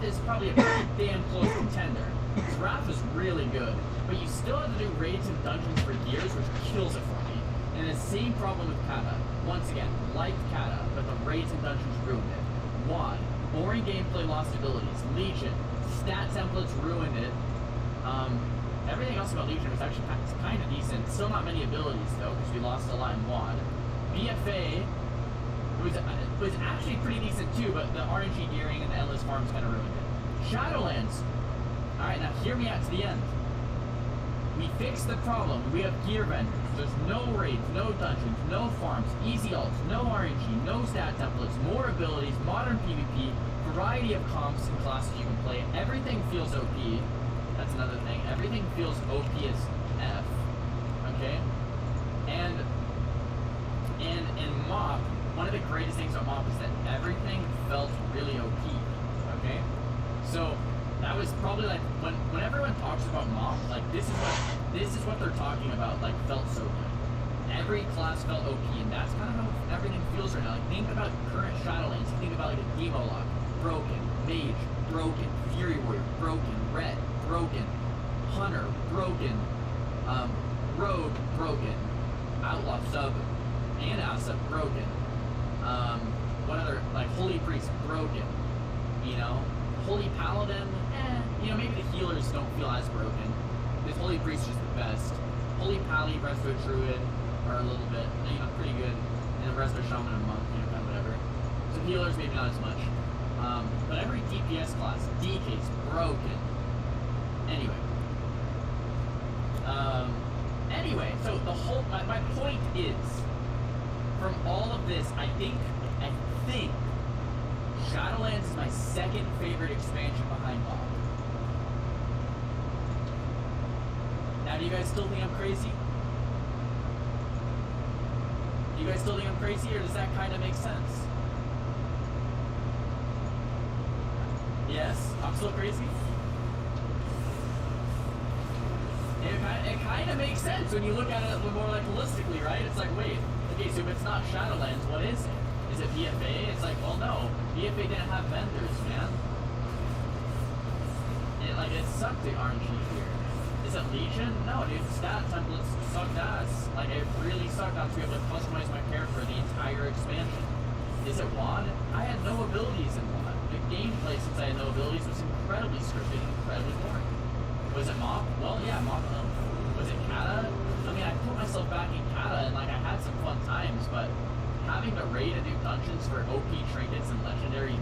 Wrath is probably a pretty damn close contender. Because Wrath is really good, but you still have to do raids and dungeons for years, which kills it for me. And the same problem with Kata. Once again, liked Kata, but the raids and dungeons ruined it. Wad, boring gameplay, lost abilities. Legion, stat templates ruined it. Everything else about Legion was actually kind of decent. Still not many abilities though, because we lost a lot in WoD. BFA was actually pretty decent too, but the RNG gearing and the endless farms kind of ruined it. Shadowlands. Alright, now hear me out to the end. We fixed the problem. We have gear vendors. There's no raids, no dungeons, no farms, easy ults, no RNG, no stat templates, more abilities, modern PvP, variety of comps and classes you can play. Everything feels OP. That's another thing. Everything feels OP as F. Okay? And in MoP, one of the greatest things about MoP is that everything felt really OP. Okay? So that was probably like when everyone talks about MoP, like this is what they're talking about, like felt so good. Every class felt OP, and that's kind of how everything feels right now. Like think about current Shadowlands, you think about like a Demo Lock, broken, Mage, broken, Fury Warrior, broken, Red, broken, Hunter, broken, Rogue, broken, Outlaw Sub, and Asap, broken. What other, like Holy Priest, broken, you know? Holy Paladin, you know, maybe the healers don't feel as broken, because Holy Priest is just the best. Holy Pally, Resto Druid are a little bit, you know, pretty good, and the Resto Shaman and Monk, you know, kind of whatever. So healers, maybe not as much. But every DPS class, DK's broken. Anyway, so the whole, my point is, from all of this, I think Shadowlands is my second favorite expansion behind MoP. Now, do you guys still think I'm crazy? Do you guys still think I'm crazy, or does that kind of make sense? Yes? I'm still crazy? It kind of makes sense when you look at it a little more like holistically, right? It's like, wait, okay, so if it's not Shadowlands, what is it? Is it BFA? It's like, well, no. BFA didn't have vendors, man. It sucked the RNG here. Is it Legion? No, dude. Stat templates sucked ass. Like, it really sucked not to be able to customize my character the entire expansion. Is it WoD? I had no abilities in WoD. The gameplay, since I had no abilities, was incredibly scripted and incredibly boring. Was it MoP? Well, yeah, MoP. Was it Kata? I mean, I put myself back in Kata, and, like, I had some fun times, but having to raid and do dungeons for OP trinkets and legendary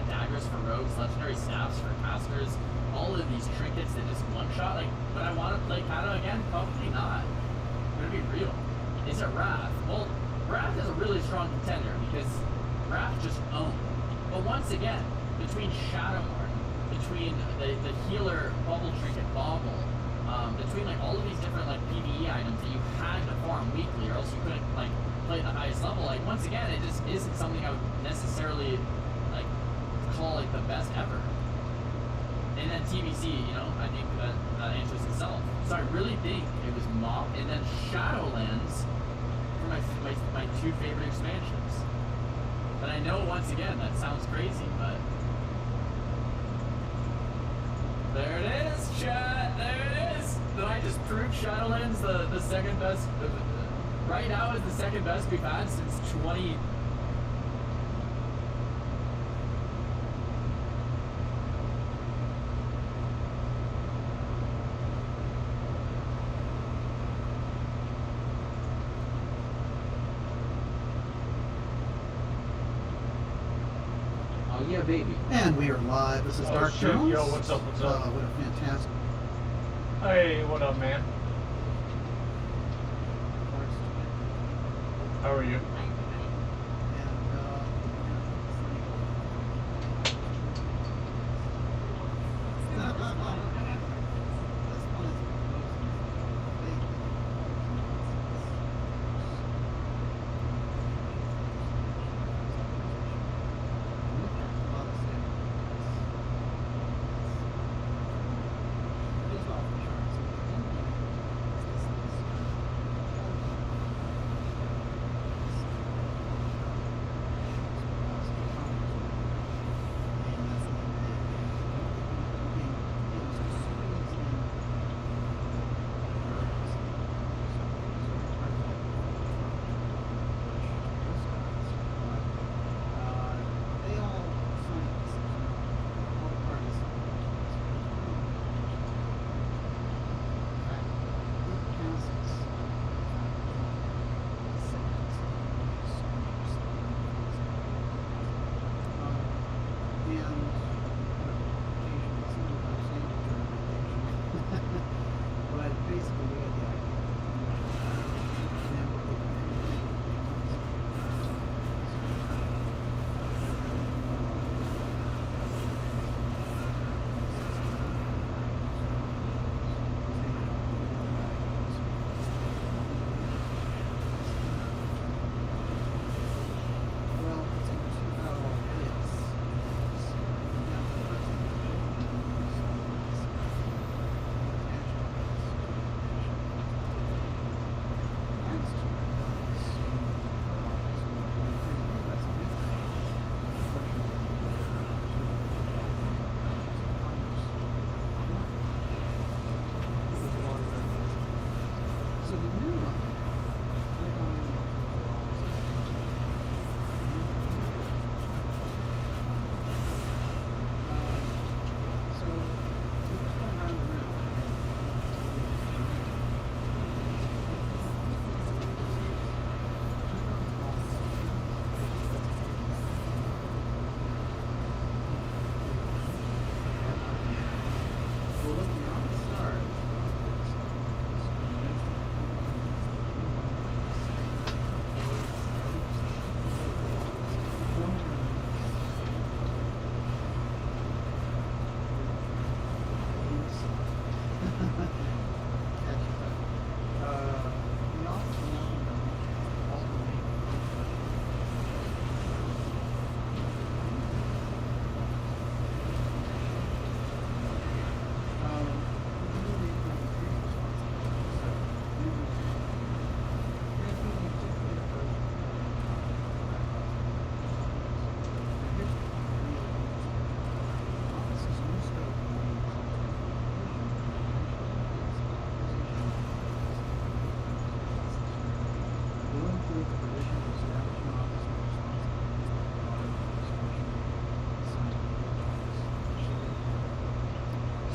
daggers for rogues, legendary staffs for casters, all of these trinkets that just one-shot, like, would I want to play Kata again? Probably not. I'm gonna be real. Is it Wrath? Well, Wrath is a really strong contender because Wrath just owned. But once again, between Shadowmourne, between the healer bubble trinket Bobble, between like all of these different like PvE items that you had to farm weekly or else you couldn't like play at the highest level, like once again it just isn't something I would necessarily like call like the best ever. And then TBC, you know, I think that answers itself. So I really think it was MoP and then Shadowlands for my two favorite expansions. But I know once again that sounds crazy, but there it is, chat. There it is. Did I just prove Shadowlands the second best? Right now is the second best we've had since 20. Oh yeah, baby. And we are live. This is Dark shit. Jones. Yo, what's up? What's up? What a fantastic. Hey, what up, man? How are you?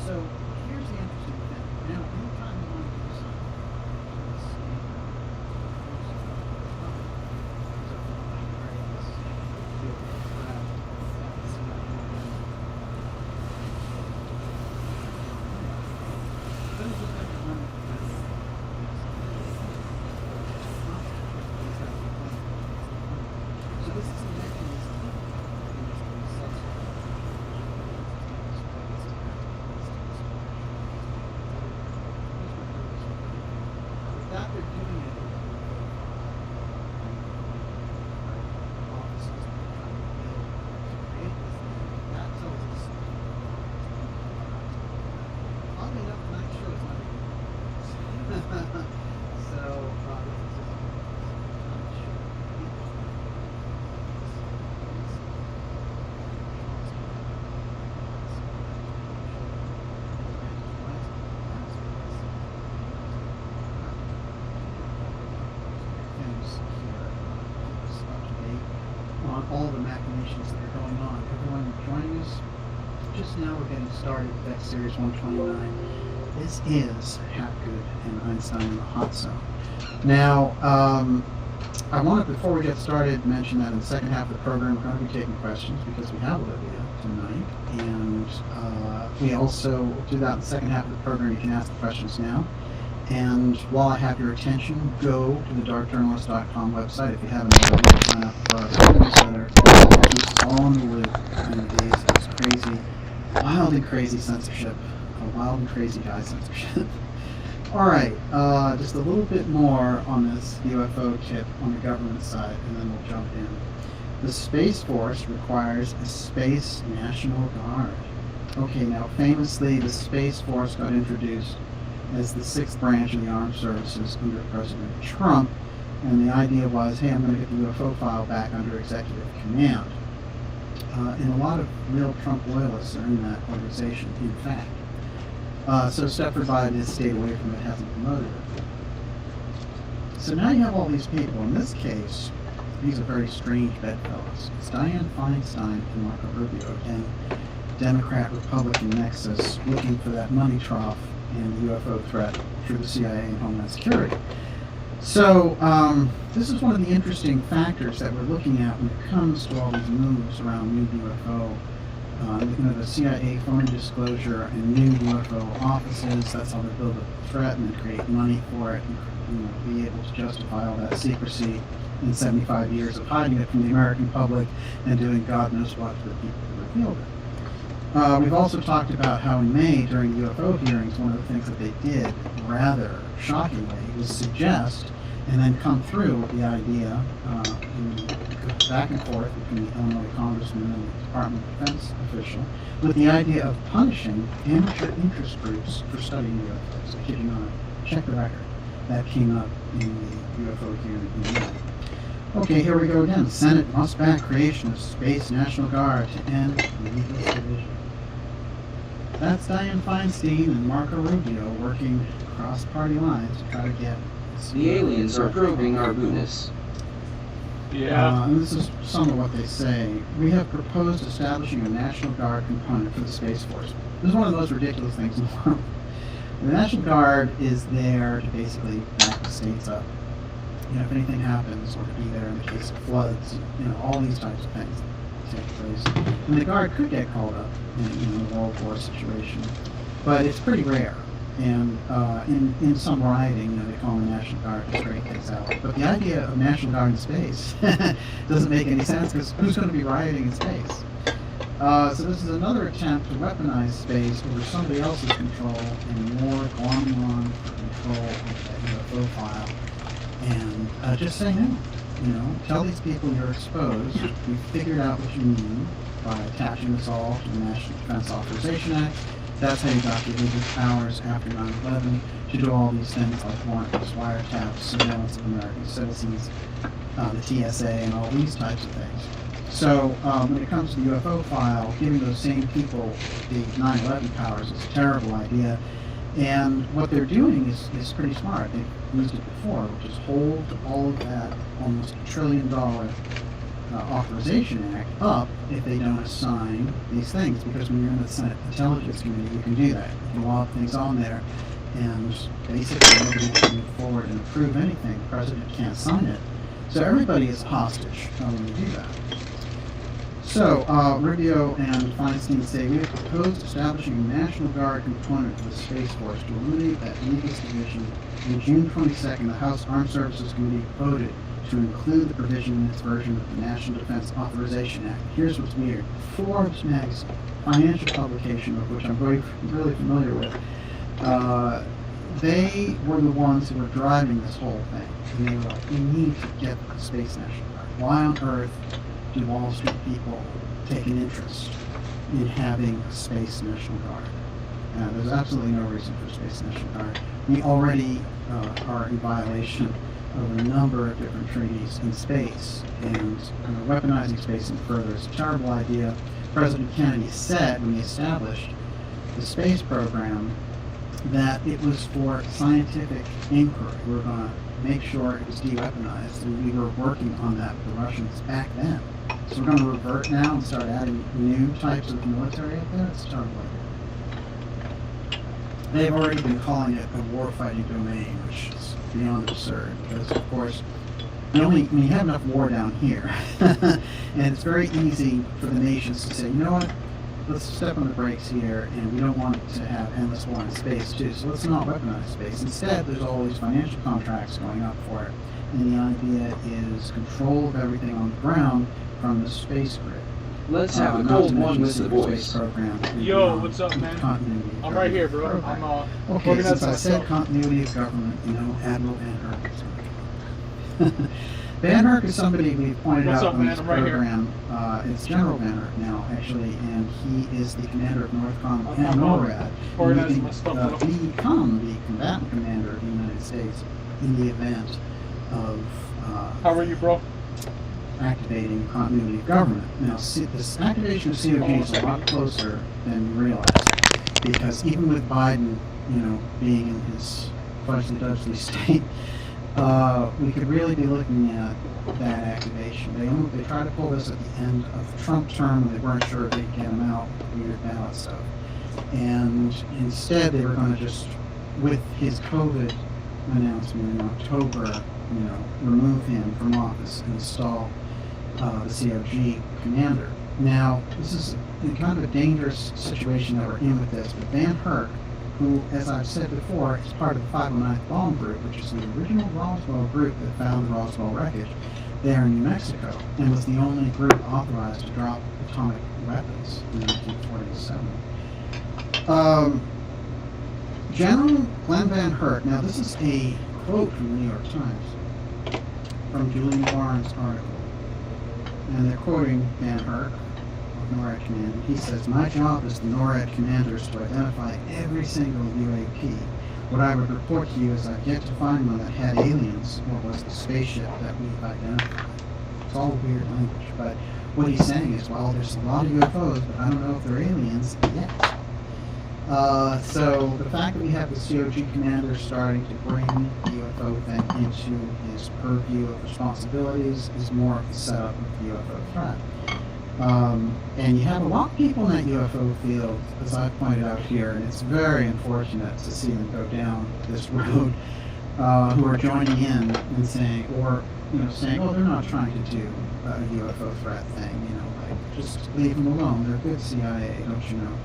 So here's the interesting thing. Now, anytime you want to do something, let's see. So this is the mechanism. That they're doing it. Offices that are trying to build to create this thing. That tells us. Oddly enough, tonight's show is not even so, this is just I'm not sure. On all the machinations that are going on. Everyone joining us just now, we're getting started with X Series 129. This is Hapgood and Einstein in the Hot Zone. Now, I want to, before we get started, mention that in the second half of the program, we're going to be taking questions because we have Olivia tonight. And we also do that in the second half of the program. You can ask the questions now. And while I have your attention, go to the darkjournalist.com website if you haven't already. Sign up for our newsletter. Keeps all in the loop in the days of this crazy, wild and crazy censorship. A wild and crazy guy censorship. Alright, just a little bit more on this UFO tip on the government side, and then we'll jump in. The Space Force requires a Space National Guard. Okay, now famously, the Space Force got introduced as the sixth branch of the armed services under President Trump, and the idea was, hey, I'm going to get the UFO file back under executive command. And a lot of real Trump loyalists are in that organization, in fact. So Stepford Biden has stayed away from it, hasn't promoted it. So now you have all these people. In this case, these are very strange bedfellows. It's Dianne Feinstein and Marco Rubio, again, Democrat-Republican nexus, looking for that money trough and the UFO threat through the CIA and Homeland Security. So this is one of the interesting factors that we're looking at when it comes to all these moves around new UFO. The CIA phony disclosure and new UFO offices. That's how they build up the threat and then create money for it, and be able to justify all that secrecy in 75 years of hiding it from the American public and doing God knows what to the people who revealed it. We've also talked about how in May, during UFO hearings, one of the things that they did, rather shockingly, was suggest and then come through with the idea, back and forth between the Illinois congressman and the Department of Defense official, with the idea of punishing amateur interest groups for studying UFOs. I kid you not. Check the record. That came up in the UFO hearing in May. Okay, here we go again. The Senate must back creation of Space National Guard to end needless division. That's Dianne Feinstein and Marco Rubio working across party lines to try to get The aliens are probing our Buddhists. Yeah. And this is some of what they say. We have proposed establishing a National Guard component for the Space Force. This is one of the most ridiculous things in the world. The National Guard is there to basically back the states up. If anything happens, or to be there in the case of floods, all these types of things that take place. And the Guard could get called up in a World War situation, but it's pretty rare. And in some writing, they call them the National Guard to straighten things out. But the idea of National Guard in space doesn't make any sense, because who's going to be rioting in space? So this is another attempt to weaponize space over somebody else's control and more glomming on for control of that UFO file. And just say no. Tell these people you're exposed. We've figured out what you mean by attaching this all to the National Defense Authorization Act. That's how you got the legal powers after 9/11 to do all these things like warrantless wiretaps, surveillance of American citizens, the TSA, and all these types of things. So when it comes to the UFO file, giving those same people the 9/11 powers is a terrible idea. And what they're doing is pretty smart. They've used it before, which is hold all of that almost $1 trillion Authorization Act up if they don't assign these things, because when you're in the Senate Intelligence Committee, you can do that. You can log things on there, and basically nobody can move forward and approve anything. The president can't sign it. So everybody is hostage when you do that. So, Rubio and Feinstein say, we have proposed establishing a National Guard component to the Space Force to eliminate that needless division. On June 22nd, the House Armed Services Committee voted to include the provision in its version of the National Defense Authorization Act. Here's what's weird. Forbes magazine, financial publication of which I'm really familiar with, they were the ones who were driving this whole thing. And they were like, we need to get the Space National Guard. Why on earth do Wall Street people take an interest in having a Space National Guard? There's absolutely no reason for Space National Guard. We already are in violation of a number of different treaties in space, and weaponizing space and further is a terrible idea. President Kennedy said when he established the space program that it was for scientific inquiry. We were going to make sure it was de-weaponized, and we were working on that with the Russians back then. So we're going to revert now and start adding new types of military up there? It's a terrible idea. They've already been calling it a warfighting domain, which is beyond absurd, because of course when you have enough war down here, and it's very easy for the nations to say, you know what, let's step on the brakes here, and we don't want to have endless war in space too, so let's not weaponize space. Instead, there's all these financial contracts going up for it, and the idea is control of everything on the ground from the space grid. Let's have a cold one with the boys. Yo, what's up, man? I'm right here, bro. I'm okay, since I said continuity of government, Admiral Van Herk. Van Herk is somebody we pointed out on this program. It's General Van Herk now, actually, and he is the commander of NORTHCOM and NORAD. He will become the combatant commander of the United States in the event of how are you, bro? Activating continuity of government. Now, this activation of COG is a lot closer than you realize, because even with Biden, being in his fudgely-dudgely state, we could really be looking at that activation. They tried to pull this at the end of the Trump term, and they weren't sure if they'd get him out with weird ballot stuff. And instead, they were going to just, with his COVID announcement in October, remove him from office and install the COG commander. Now, this is kind of a dangerous situation that we're in with this, but Van Herk, who, as I've said before, is part of the 509th Bomb Group, which is the original Roswell group that found the Roswell wreckage there in New Mexico, and was the only group authorized to drop atomic weapons in 1947. General Glenn Van Herk, now this is a quote from the New York Times, from Julian Barnes' article, and they're quoting Van Herk of NORAD Command. He says, "My job as the NORAD commanders to identify every single UAP. What I would report to you is I've yet to find one that had aliens, or was the spaceship that we've identified." It's all weird language, but what he's saying is, well, there's a lot of UFOs, but I don't know if they're aliens yet. So the fact that we have the COG commander starting to bring the UFO thing into his purview of responsibilities is more of the setup of the UFO threat. And you have a lot of people in that UFO field, as I pointed out here, and it's very unfortunate to see them go down this road, who are joining in and saying, oh, they're not trying to do a UFO threat thing, just leave them alone. They're good CIA, don't you know?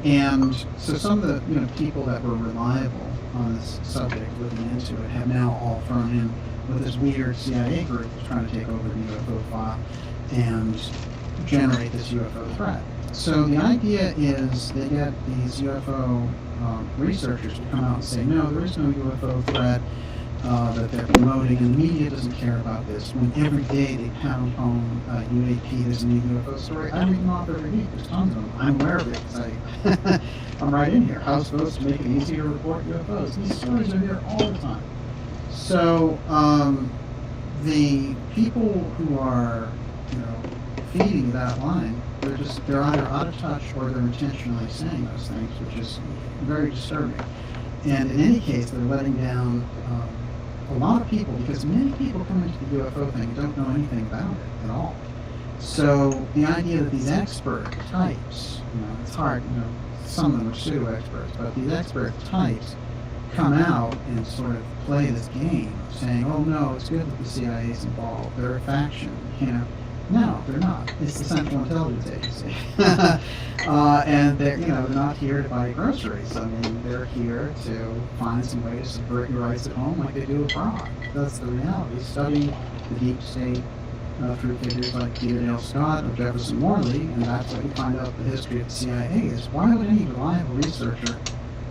And so some of the people that were reliable on this subject looking into it have now all thrown in with this weird CIA group that's trying to take over the UFO file and generate this UFO threat. So the idea is they get these UFO researchers to come out and say, no, there is no UFO threat that they're promoting, and the media doesn't care about this, when every day they pound home UAP, there's a new UFO story. I read them off every week. There's tons of them. I'm aware of it because I'm right in here. House votes to make it easier to report UFOs. These stories are here all the time. So the people who are feeding that line, they're either out of touch or they're intentionally saying those things, which is very disturbing. And in any case, they're letting down a lot of people, because many people come into the UFO thing and don't know anything about it at all. So the idea that these expert types, it's hard, some of them are pseudo-experts, but these expert types come out and sort of play this game, saying, oh no, it's good that the CIA's involved, they're a faction, No, they're not. It's the Central Intelligence Agency. And they're not here to buy groceries. I mean, they're here to find some way to subvert your rights at home like they do abroad. That's the reality. Study the deep state through figures like Peter Dale Scott or Jefferson Morley, and that's what you find out the history of the CIA is. Why would any reliable researcher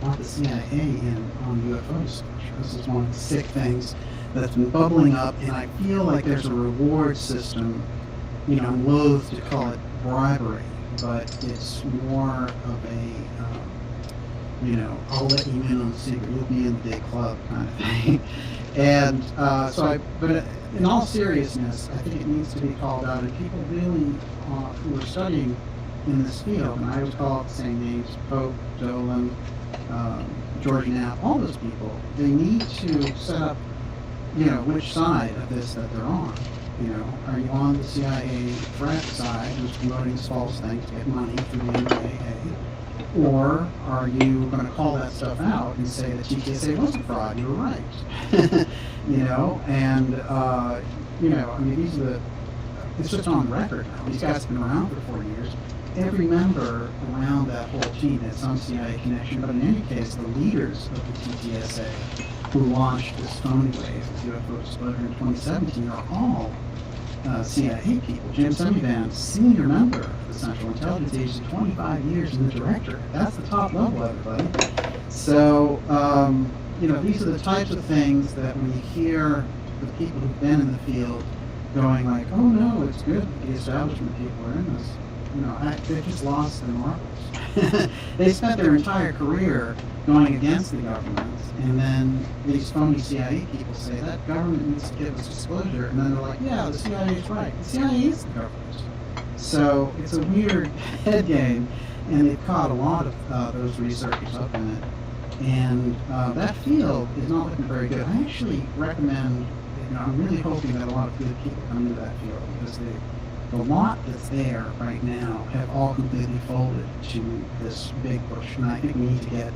want the CIA in on UFO disclosure? This is one of the sick things that's been bubbling up, and I feel like there's a reward system. I'm loath to call it bribery, but it's more of a, I'll let you in on the secret, you'll be in the big club kind of thing. And but in all seriousness, I think it needs to be called out, and people really who are studying in this field, and I would call it the same names, Pope, Dolan, George Knapp, all those people, they need to set up, which side of this that they're on. Are you on the CIA threat side, who's promoting this false thing to get money through the NDAA? Or are you going to call that stuff out and say that TTSA was a fraud, you were right? These are it's just on record now. These guys have been around for 4 years. Every member around that whole team had some CIA connection, but in any case, the leaders of the TTSA who launched this phony wave of UFO disclosure in 2017 are all CIA people. Jim Semivan, senior member of the Central Intelligence Agency, 25 years in the directorate. That's the top level, everybody. So, these are the types of things that when you hear the people who've been in the field going like, oh no, it's good that the establishment people are in this. They just lost their marbles. They spent their entire career going against the government, and then these phony CIA people say that government needs to give us disclosure, and then they're like, yeah, the CIA is right. The CIA is the government. So it's a weird head game, and they've caught a lot of those researchers up in it. And that field is not looking very good. I actually recommend, I'm really hoping that a lot of good people come into that field, because the lot that's there right now have all completely folded to this big push. And I think we need to get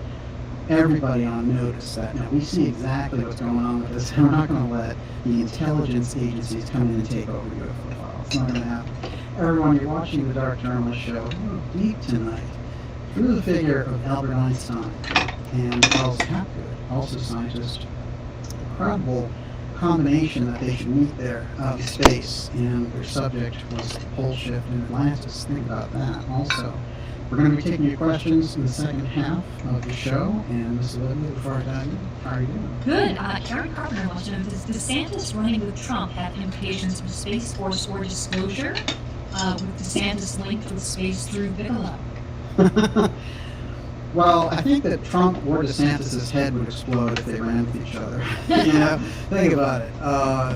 everybody on notice that now we see exactly what's going on with this, and we're not going to let the intelligence agencies come in and take over UFO files. It's not going to happen. Everyone, you're watching the Dark Journalist Show. A little deep tonight through the figure of Albert Einstein and Charles Hapgood, also scientist. Incredible combination that they should meet there out of space, and their subject was the pole shift in Atlantis. Think about that also. We're going to be taking your questions in the second half of the show, and Ms. Olivia, before I dive in, how are you doing? Good. Karen Carpenter wants to know, does DeSantis running with Trump have implications for Space Force or disclosure, with DeSantis linked with space through Bigelow? Well, I think that Trump or DeSantis' head would explode if they ran with each other. Think about it.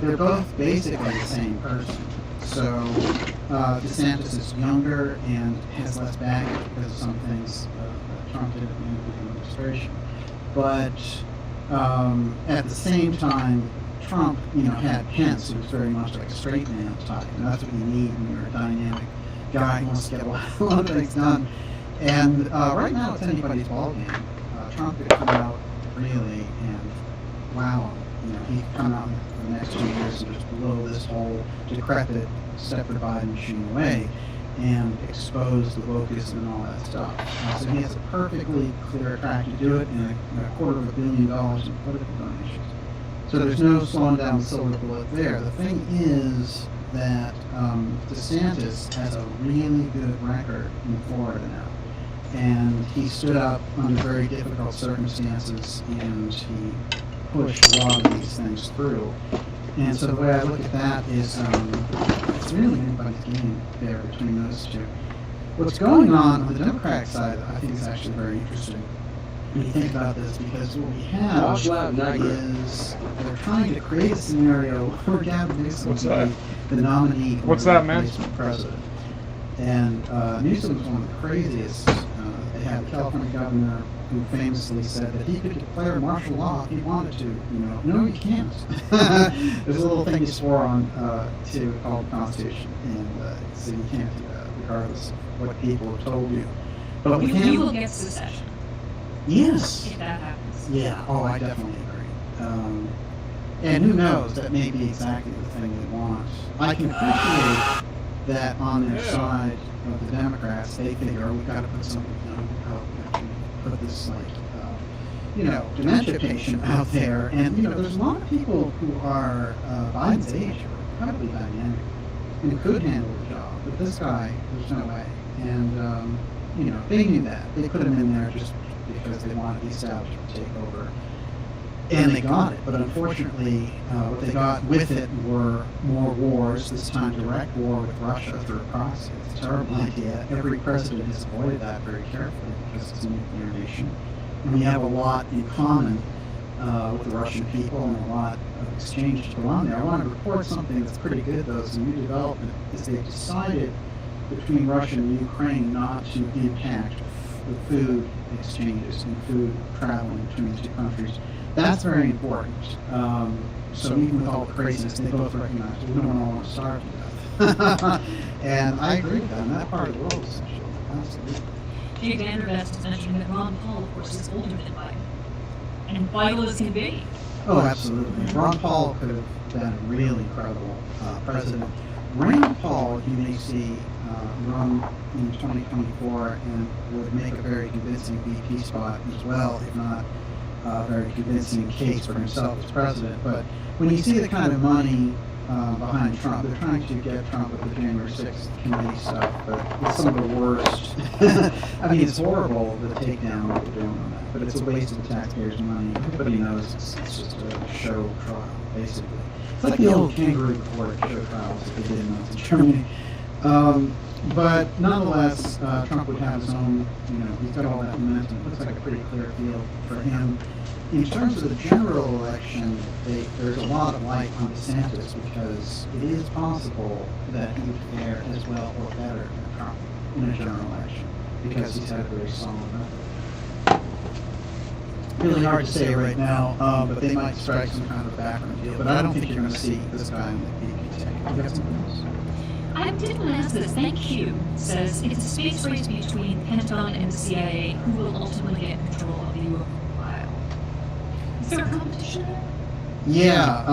They're both basically the same person. So DeSantis is younger and has less baggage because of some things that Trump did at the end of the administration. But at the same time, Trump, had Pence, who was very much like a straight man type, and that's what you need when you're a dynamic guy who wants to get a lot of things done. And right now, it's anybody's ballgame. Trump could come out really and wow him. He could come out in the next 2 years and just blow this whole decrepit, separate Biden machine away and expose the wokeism and all that stuff. So he has a perfectly clear track to do it, and $250 million in political donations. So there's no slowing down the silver bullet there. The thing is that DeSantis has a really good record in Florida now. And he stood up under very difficult circumstances, and he pushed a lot of these things through. And so the way I look at that is it's really anybody's game there between those two. What's going on the Democratic side, I think, is actually very interesting when you think about this, because what we have is they're trying to create a scenario where Gavin Newsom will be the nominee for the replacement president. And Newsom is one of the craziest They had the California governor who famously said that he could declare martial law if he wanted to. No, you can't. There's a little thing you swore on to called the Constitution, and so you can't do that, regardless of what people have told you. But we can. You will get secession Yes. if that happens. Yeah. Oh, I definitely agree. And who knows? That may be exactly the thing they want. I can appreciate that on their side of the Democrats, they figure, oh, we've got to put something, put this dementia patient out there. And there's a lot of people who are Biden's age who are incredibly dynamic and could handle the job. But this guy, there's no way. And they knew that. They put him in there just because they wanted the establishment to take over. And they got it, but unfortunately, what they got with it were more wars, this time direct war with Russia through a proxy. It's a terrible idea. Every president has avoided that very carefully because it's a nuclear nation. And we have a lot in common with the Russian people and a lot of exchange to go on there. I want to report something that's pretty good, though, as a new development, is they've decided between Russia and Ukraine not to impact the food exchanges and food traveling between the two countries. That's very important. So even with all the craziness, they both recognize we don't want to starve to death. And I agree with that. And that part of the world, essentially. Absolutely. Jake Vandervest is mentioning that Ron Paul, of course, is older than Biden. And vital as can be. Oh, absolutely. Ron Paul could have been a really incredible president. Rand Paul, you may see run in 2024 and would make a very convincing VP spot as well, if not a very convincing case for himself as president. But when you see the kind of money behind Trump, they're trying to get Trump with the January 6th committee stuff, but it's some of the worst. I mean, it's horrible, the takedown that they're doing on that, but it's a waste of the taxpayers' money. Everybody knows it's just a show trial, basically. It's like the old kangaroo court show trials that they did in Nazi Germany. But nonetheless, Trump would have his own, he's got all that momentum. It looks like a pretty clear field for him. In terms of the general election, there's a lot of light on DeSantis because it is possible that he would fare as well or better than Trump in a general election because he's had a very solid record. Really hard to say right now, but they might strike some kind of background deal. But I don't think you're going to see this guy in the VP ticket. You got something else? I did want to ask this. Thank you. Says it's a space race between Pentagon and the CIA who will ultimately get control of the UFO file. Is there a competition? Yeah.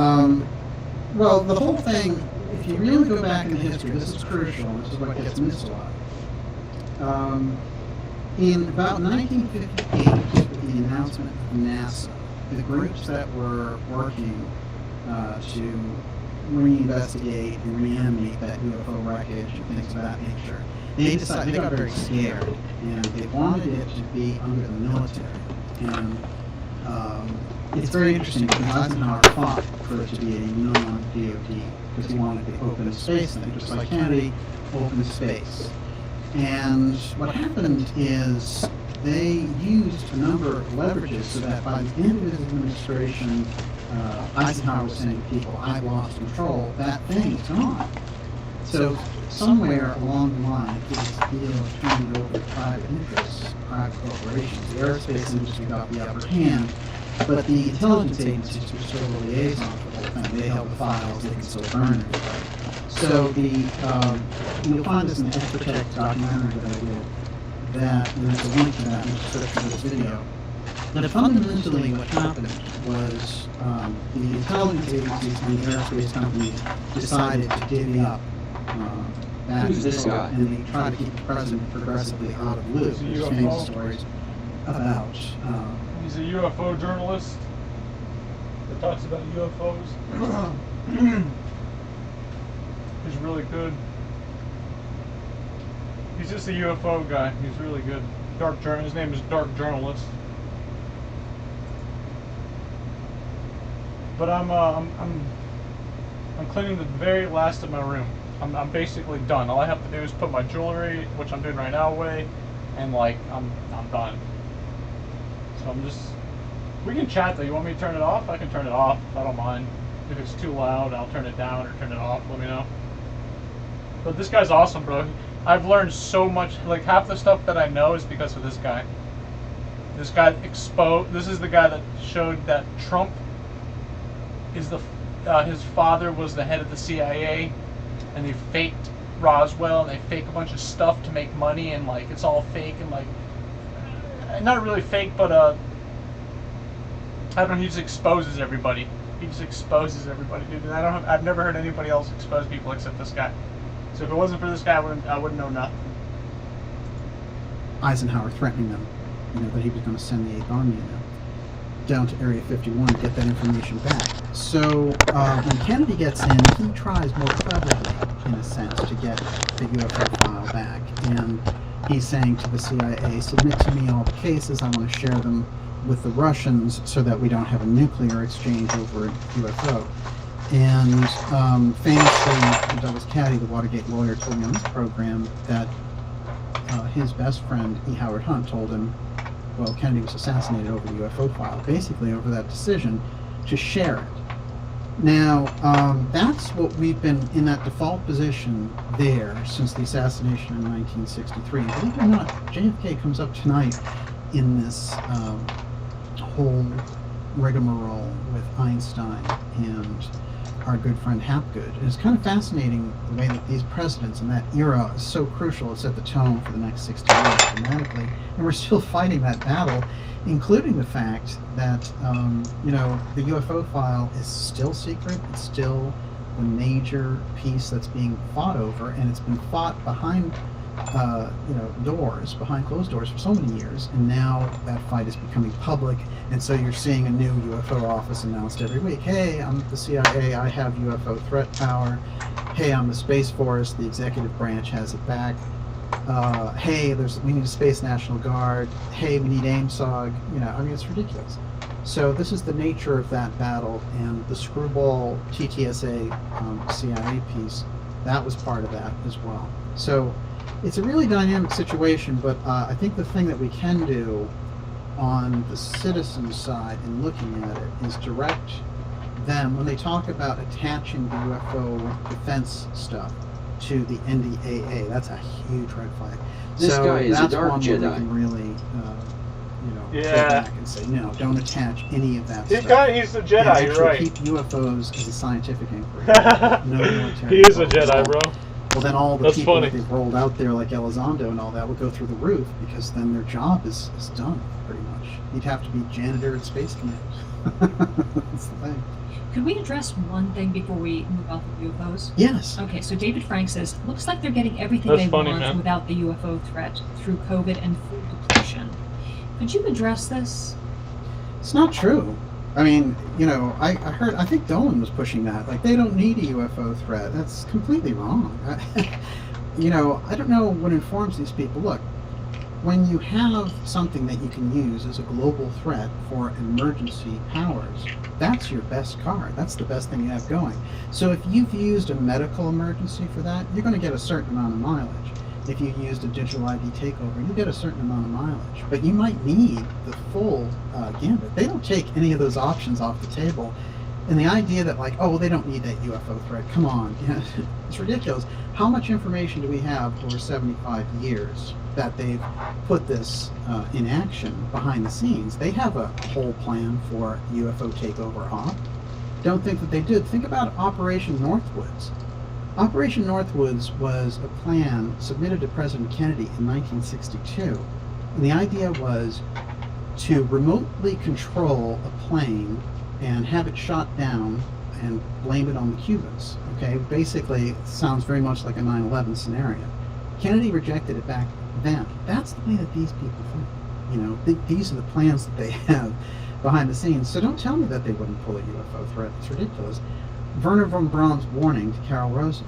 Well, the whole thing, if you really go back in history, this is crucial. This is what gets missed a lot. In about 1958, with the announcement of NASA, the groups that were working to reinvestigate and reanimate that UFO wreckage and things of that nature, they got very scared, and they wanted it to be under the military. And it's very interesting because Eisenhower fought for it to be a non-DoD because he wanted the open space thing, just like Kennedy, open space. And what happened is they used a number of leverages so that by the end of his administration, Eisenhower was saying to people, I've lost control, that thing is gone. So somewhere along the line, his deal turned over to private interests, private corporations. The aerospace industry got the upper hand, but the intelligence agencies were still the liaison for the whole thing. They held the files, they could still burn everybody. So you'll find this in the Expertech documentary that I did, and there's a link to that in the description of this video. But fundamentally what happened was the intelligence agencies and the aerospace companies decided to divvy up that Who's this guy? and they tried to keep the president progressively out of the loop. There's famous stories about He's a UFO journalist that talks about UFOs. He's really good. He's just a UFO guy. He's really good. His name is Dark Journalist. But I'm cleaning the very last of my room. I'm basically done. All I have to do is put my jewelry, which I'm doing right now, away, and I'm done. So we can chat though. You want me to turn it off? I can turn it off. I don't mind. If it's too loud, I'll turn it down or turn it off. Let me know. But this guy's awesome, bro. I've learned so much. Like half the stuff that I know is because of this guy. This guy exposed. This is the guy that showed that Trump is his father was the head of the CIA, and they faked Roswell, and they fake a bunch of stuff to make money, and like it's all fake, and like not really fake, but I don't know. He just exposes everybody. He just exposes everybody, dude. And I've never heard anybody else expose people except this guy. So if it wasn't for this guy, I wouldn't know nothing. Eisenhower threatening them, that he was going to send the 8th Army down to Area 51 to get that information back. So when Kennedy gets in, he tries more cleverly, in a sense, to get the UFO file back. And he's saying to the CIA, submit to me all the cases, I want to share them with the Russians so that we don't have a nuclear exchange over a UFO. And famously, Douglas Caddy, the Watergate lawyer, told me on this program that his best friend, E. Howard Hunt, told him, well, Kennedy was assassinated over the UFO file, basically over that decision to share it. Now, that's what we've been in that default position there since the assassination in 1963. And believe it or not, JFK comes up tonight in this whole rigmarole with Einstein and our good friend Hapgood. And it's kind of fascinating the way that these presidents in that era is so crucial. It set the tone for the next 60 years dramatically. And we're still fighting that battle, including the fact that, the UFO file is still secret. It's still the major piece that's being fought over, and it's been fought behind doors, behind closed doors for so many years, and now that fight is becoming public, and so you're seeing a new UFO office announced every week. Hey, I'm the CIA, I have UFO threat power. Hey, I'm the Space Force, the executive branch has it back. Hey, we need a Space National Guard. Hey, we need AIMSOG. It's ridiculous. So this is the nature of that battle, and the screwball TTSA CIA piece, that was part of that as well. So it's a really dynamic situation, but I think the thing that we can do on the citizen side in looking at it is direct them, when they talk about attaching the UFO defense stuff to the NDAA, that's a huge red flag. This so guy is a that's dark one where we Jedi. can really, go Yeah. back and say, no, don't attach any of that He's stuff. he's a And Jedi, actually you're right. keep UFOs as a scientific inquiry. No military. He is a involvement at Jedi, all. bro. Well, then all the That's people funny. that they've rolled out there, like Elizondo and all that, would go through the roof, because then their job is done, pretty much. You'd have to be janitor at Space Command. That's the thing. Could we address one thing before we move off of UFOs? Yes. Okay, so David Frank says, looks like they're getting everything That's they funny, want man. without the UFO threat through COVID and food depletion. Could you address this? It's not true. I mean, I think Dolan was pushing that. Like, they don't need a UFO threat. That's completely wrong. I don't know what informs these people. Look, when you have something that you can use as a global threat for emergency powers, that's your best card. That's the best thing you have going. So if you've used a medical emergency for that, you're going to get a certain amount of mileage. If you used a digital ID takeover, you get a certain amount of mileage. But you might need the full gambit. They don't take any of those options off the table. And the idea that, like, oh, well, they don't need that UFO threat, come on. It's ridiculous. How much information do we have over 75 years that they've put this in action behind the scenes? They have a whole plan for UFO takeover op. Don't think that they did. Think about Operation Northwoods. Operation Northwoods was a plan submitted to President Kennedy in 1962. And the idea was to remotely control a plane and have it shot down and blame it on the Cubans. Okay, basically, it sounds very much like a 9/11 scenario. Kennedy rejected it back then. That's the way that these people think. These are the plans that they have behind the scenes. So don't tell me that they wouldn't pull a UFO threat. It's ridiculous. Werner von Braun's warning to Carol Rosen,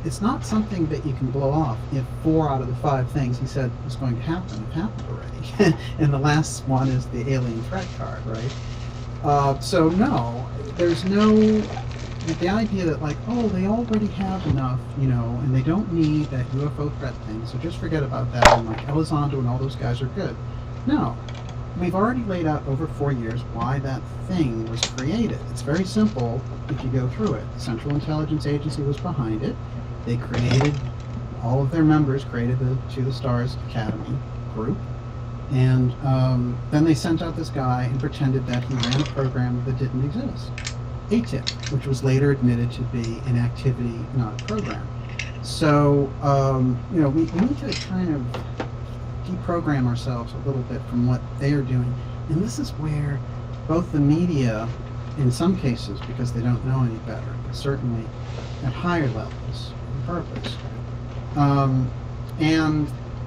it's not something that you can blow off if 4 out of the 5 things he said was going to happen have happened already. And the last one is the alien threat card, right? So no, there's no, the idea that, like, oh, they already have enough, and they don't need that UFO threat thing, so just forget about that, and like Elizondo and all those guys are good. No. We've already laid out over 4 years why that thing was created. It's very simple if you go through it. The Central Intelligence Agency was behind it. They created all of their members created the To the Stars Academy group. And then they sent out this guy and pretended that he ran a program that didn't exist. ATIP, which was later admitted to be an activity, not a program. So, we need to kind of deprogram ourselves a little bit from what they are doing. And this is where both the media, in some cases, because they don't know any better, but certainly at higher levels, on purpose.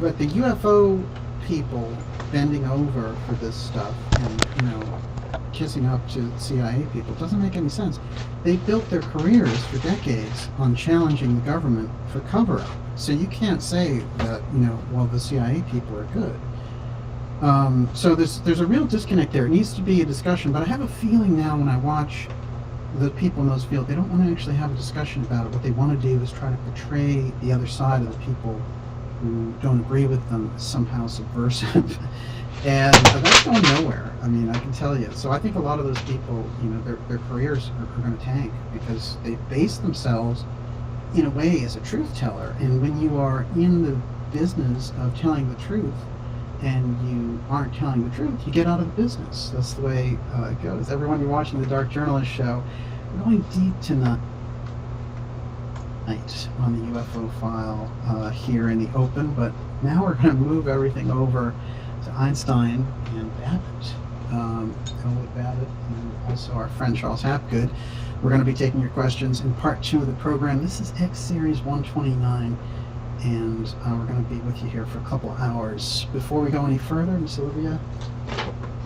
But the UFO people bending over for this stuff and, kissing up to CIA people doesn't make any sense. They built their careers for decades on challenging the government for cover-up. So you can't say that, the CIA people are good. So there's a real disconnect there. It needs to be a discussion, but I have a feeling now when I watch the people in those fields, they don't want to actually have a discussion about it. What they want to do is try to portray the other side of the people who don't agree with them as somehow subversive. And that's going nowhere. I mean, I can tell you. So I think a lot of those people, their careers are going to tank because they base themselves in a way as a truth teller. And when you are in the business of telling the truth and you aren't telling the truth, you get out of the business. That's the way it goes. Everyone, you're watching the Dark Journalist show. We're going deep tonight on the UFO file here in the open, but now we're going to move everything over to Einstein and Babbitt. Elwood Babbitt and also our friend Charles Hapgood. We're going to be taking your questions in part 2 of the program. This is X Series 129, and we're going to be with you here for a couple hours. Before we go any further, Miss Olivia,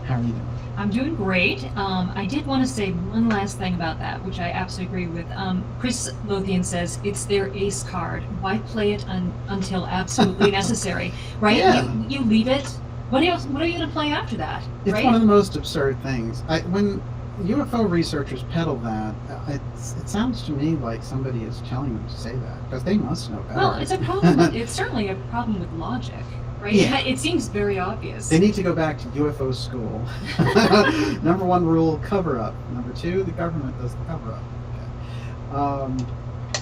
how are you doing? I'm doing great. I did want to say one last thing about that, which I absolutely agree with. Chris Lothian says it's their ace card. Why play it until absolutely necessary, right? Yeah. You leave it. What else? What are you going to play after that? It's right? one of the most absurd things. When UFO researchers peddle that, it sounds to me like somebody is telling them to say that, because they must know better. Well, it's a problem. It's certainly a problem with logic, right? Yeah. It seems very obvious. They need to go back to UFO school. Number 1 rule, cover up. Number 2, the government does the cover up. Okay.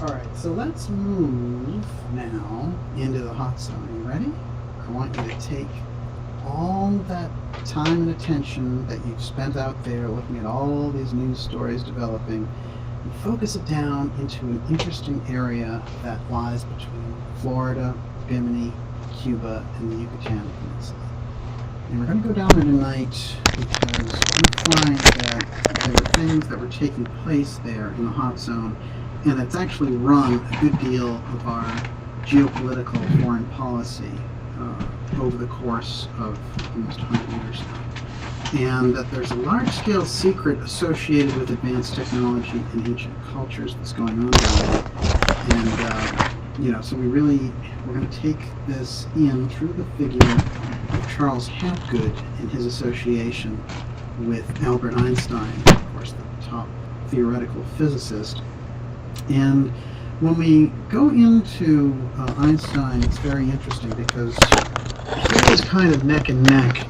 All right, so let's move now into the hot zone. Are you ready? I want you to take all that time and attention that you've spent out there looking at all these news stories developing and focus it down into an interesting area that lies between Florida, Bimini, Cuba, and the Yucatan Peninsula. And we're going to go down there tonight because we find that there were things that were taking place there in the hot zone, and it's actually run a good deal of our geopolitical foreign policy over the course of almost 100 years now. And that there's a large-scale secret associated with advanced technology and ancient cultures that's going on there. And, so we're going to take this in through the figure of Charles Hapgood and his association with Albert Einstein, of course, the top theoretical physicist. And when we go into Einstein, it's very interesting because he was kind of neck and neck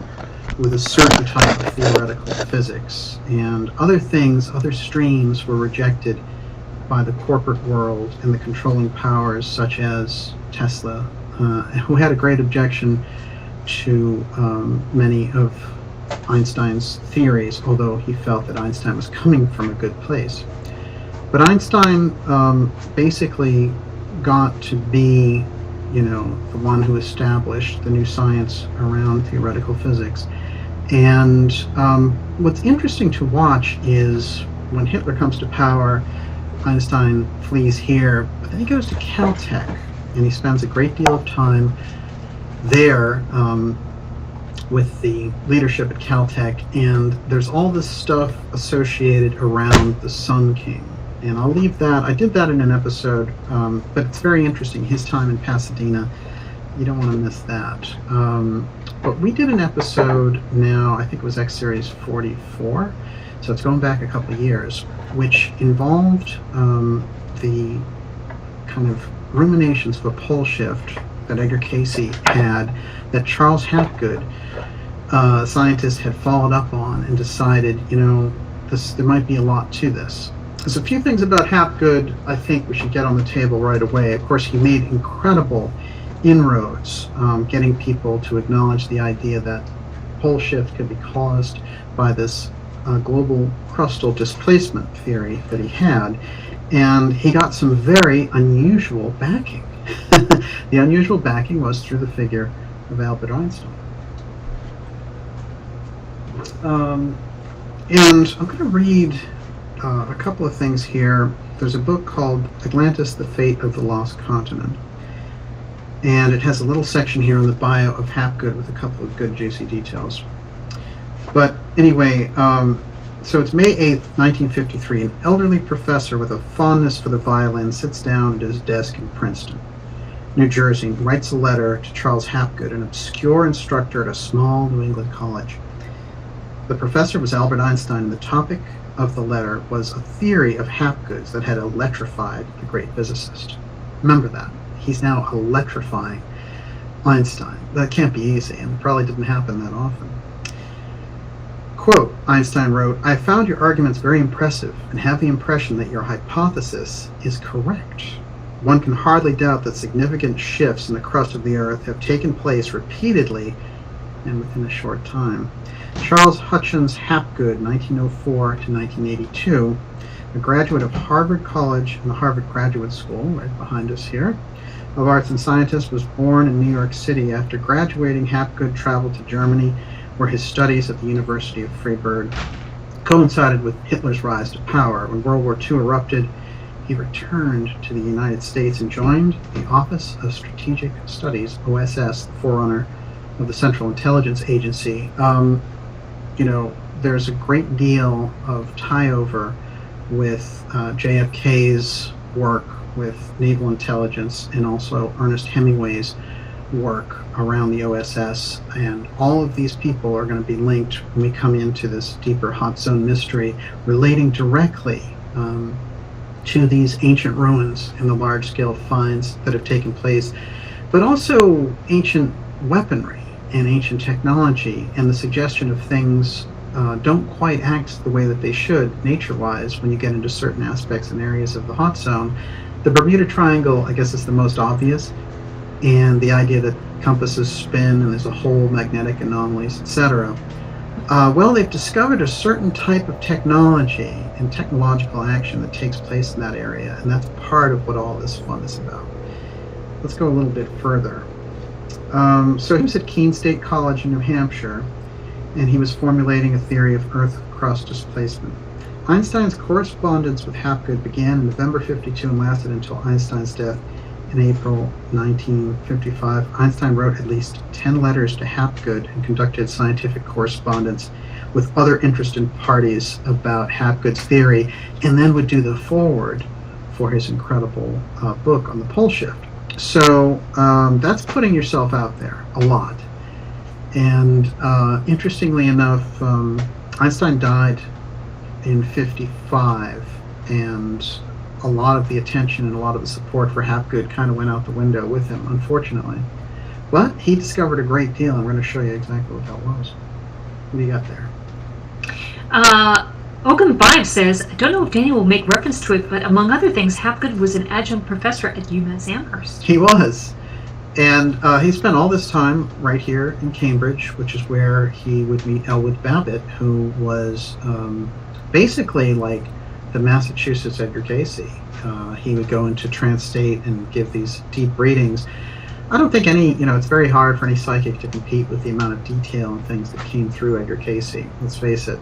with a certain type of theoretical physics, and other streams were rejected by the corporate world and the controlling powers such as Tesla, who had a great objection to many of Einstein's theories, although he felt that Einstein was coming from a good place. But Einstein basically got to be, the one who established the new science around theoretical physics. And what's interesting to watch is when Hitler comes to power, Einstein flees here, but then he goes to Caltech, and he spends a great deal of time there with the leadership at Caltech, and there's all this stuff associated around the Sun King. And I'll leave that. I did that in an episode, but it's very interesting. His time in Pasadena, you don't want to miss that. But we did an episode now, I think it was X Series 44, so it's going back a couple of years, which involved the kind of ruminations of a pole shift that Edgar Casey had that Charles Hapgood, scientist, had followed up on and decided, there might be a lot to this. There's a few things about Hapgood I think we should get on the table right away. Of course, he made incredible inroads, getting people to acknowledge the idea that pole shift could be caused by this global crustal displacement theory that he had, and he got some very unusual backing. The unusual backing was through the figure of Albert Einstein. And I'm going to read a couple of things here. There's a book called Atlantis, the Fate of the Lost Continent. And it has a little section here on the bio of Hapgood with a couple of good juicy details. But anyway, so it's May 8th, 1953. An elderly professor with a fondness for the violin sits down at his desk in Princeton, New Jersey, and writes a letter to Charles Hapgood, an obscure instructor at a small New England college. The professor was Albert Einstein, and the topic of the letter was a theory of Hapgood's that had electrified the great physicist. Remember that. He's now electrifying Einstein. That can't be easy, and probably didn't happen that often. Quote, Einstein wrote, "I found your arguments very impressive and have the impression that your hypothesis is correct. One can hardly doubt that significant shifts in the crust of the Earth have taken place repeatedly and within a short time." Charles Hutchins Hapgood, 1904 to 1982, a graduate of Harvard College and the Harvard Graduate School, right behind us here, of Arts and Scientists, was born in New York City. After graduating, Hapgood traveled to Germany, where his studies at the University of Freiburg coincided with Hitler's rise to power. When World War II erupted, he returned to the United States and joined the Office of Strategic Studies, OSS, the forerunner of the Central Intelligence Agency. There's a great deal of tie-over with JFK's work with naval intelligence and also Ernest Hemingway's work around the OSS, and all of these people are going to be linked when we come into this deeper hot zone mystery relating directly to these ancient ruins and the large-scale finds that have taken place, but also ancient weaponry and ancient technology and the suggestion of things don't quite act the way that they should nature-wise when you get into certain aspects and areas of the hot zone. The Bermuda Triangle, I guess, is the most obvious, and the idea that compasses spin and there's a whole magnetic anomalies, etc. Well, they've discovered a certain type of technology and technological action that takes place in that area, and that's part of what all this fun is about. Let's go a little bit further. So he was at Keene State College in New Hampshire, and he was formulating a theory of Earth crust displacement. Einstein's correspondence with Hapgood began in November 52 and lasted until Einstein's death in April 1955. Einstein wrote at least 10 letters to Hapgood and conducted scientific correspondence with other interested parties about Hapgood's theory, and then would do the foreword for his incredible book on the pole shift. So that's putting yourself out there a lot. And interestingly enough, Einstein died in 55, and a lot of the attention and a lot of the support for Hapgood kind of went out the window with him, unfortunately. But he discovered a great deal, and we're going to show you exactly what that was. What do you got there? Oakham 5 says, I don't know if Daniel will make reference to it, but among other things, Hapgood was an adjunct professor at UMass Amherst. He was. And he spent all this time right here in Cambridge, which is where he would meet Elwood Babbitt, who was basically like the Massachusetts Edgar Cayce. He would go into trance state and give these deep readings. I don't think it's very hard for any psychic to compete with the amount of detail and things that came through Edgar Cayce, let's face it.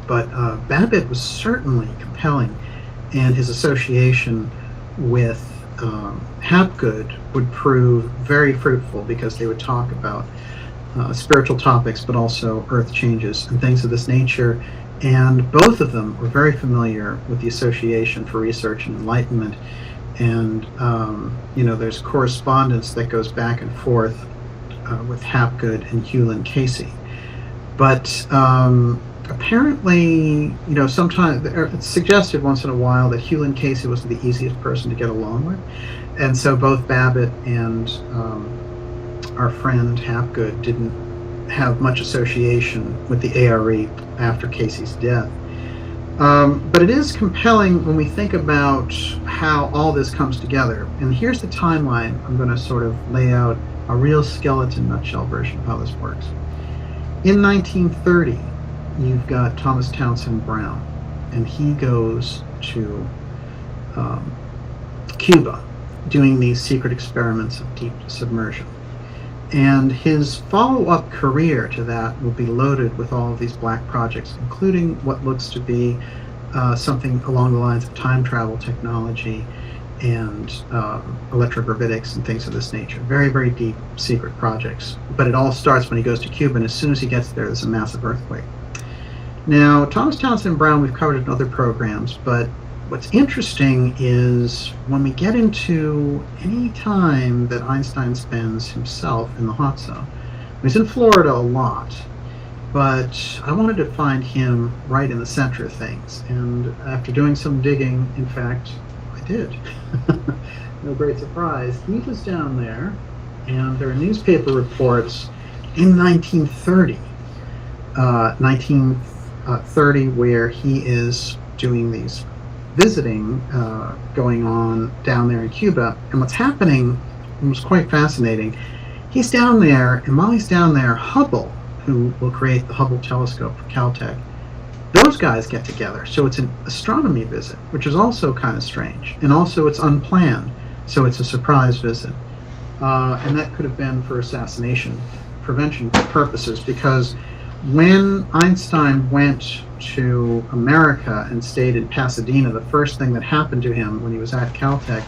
But Babbitt was certainly compelling, and his association with Hapgood would prove very fruitful, because they would talk about spiritual topics, but also earth changes and things of this nature. And both of them were very familiar with the Association for Research and Enlightenment. And, there's correspondence that goes back and forth with Hapgood and Hewlin Cayce. But apparently, sometimes it's suggested once in a while that Hewlin Cayce wasn't the easiest person to get along with. And so both Babbitt and our friend Hapgood didn't have much association with the ARE after Casey's death. But it is compelling when we think about how all this comes together. And here's the timeline. I'm going to sort of lay out a real skeleton nutshell version of how this works. In 1930, you've got Thomas Townsend Brown, and he goes to Cuba doing these secret experiments of deep submersion. And his follow-up career to that will be loaded with all of these black projects, including what looks to be something along the lines of time travel technology and electrogravitics and things of this nature. Very, very deep secret projects. But it all starts when he goes to Cuba, and as soon as he gets there, there's a massive earthquake. Now, Thomas Townsend Brown we've covered in other programs, but what's interesting is when we get into any time that Einstein spends himself in the hot zone. He's in Florida a lot, but I wanted to find him right in the center of things. And after doing some digging, in fact, I did. No great surprise. He was down there, and there are newspaper reports in 1930, where he is doing these visiting going on down there in Cuba. And what's happening was quite fascinating. He's down there, and while he's down there, Hubble, who will create the Hubble telescope for Caltech, those guys get together. So it's an astronomy visit, which is also kind of strange. And also it's unplanned, so it's a surprise visit. And that could have been for assassination prevention purposes, because when Einstein went to America and stayed in Pasadena, the first thing that happened to him when he was at Caltech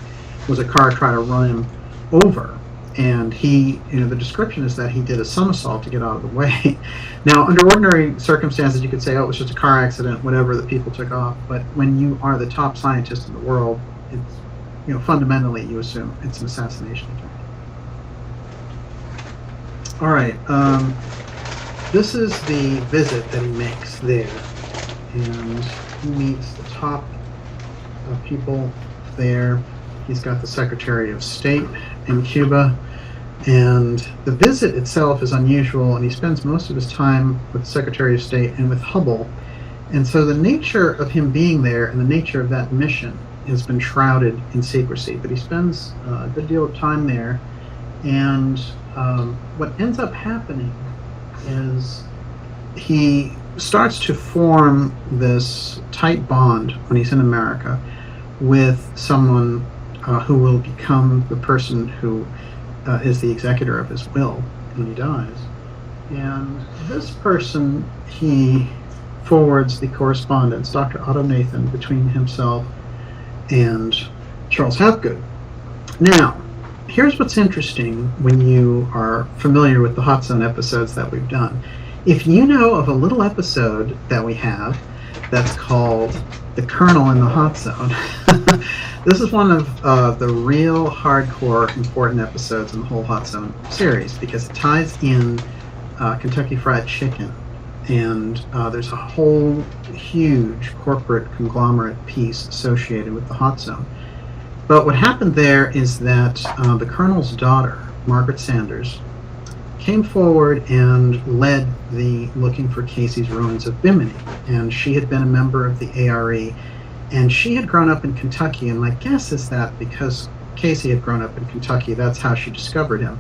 was a car tried to run him over. And he, the description is that he did a somersault to get out of the way. Now, under ordinary circumstances, you could say, oh, it was just a car accident, whatever, the people took off. But when you are the top scientist in the world, it's, fundamentally, you assume it's an assassination attempt. All right. This is the visit that he makes there, and he meets the top people there. He's got the Secretary of State in Cuba, and the visit itself is unusual, and he spends most of his time with the Secretary of State and with Hubble. And so the nature of him being there and the nature of that mission has been shrouded in secrecy, but he spends a good deal of time there, and what ends up happening is he starts to form this tight bond when he's in America with someone who will become the person who is the executor of his will when he dies. And this person, he forwards the correspondence, Dr. Otto Nathan, between himself and Charles Hapgood. Now, here's what's interesting when you are familiar with the Hot Zone episodes that we've done. If you know of a little episode that we have that's called The Colonel in the Hot Zone, this is one of the real hardcore important episodes in the whole Hot Zone series, because it ties in Kentucky Fried Chicken, and there's a whole huge corporate conglomerate piece associated with the Hot Zone. But what happened there is that the Colonel's daughter, Margaret Sanders, came forward and led the Looking for Casey's Ruins of Bimini. And she had been a member of the ARE, and she had grown up in Kentucky, and my guess is that because Casey had grown up in Kentucky, that's how she discovered him.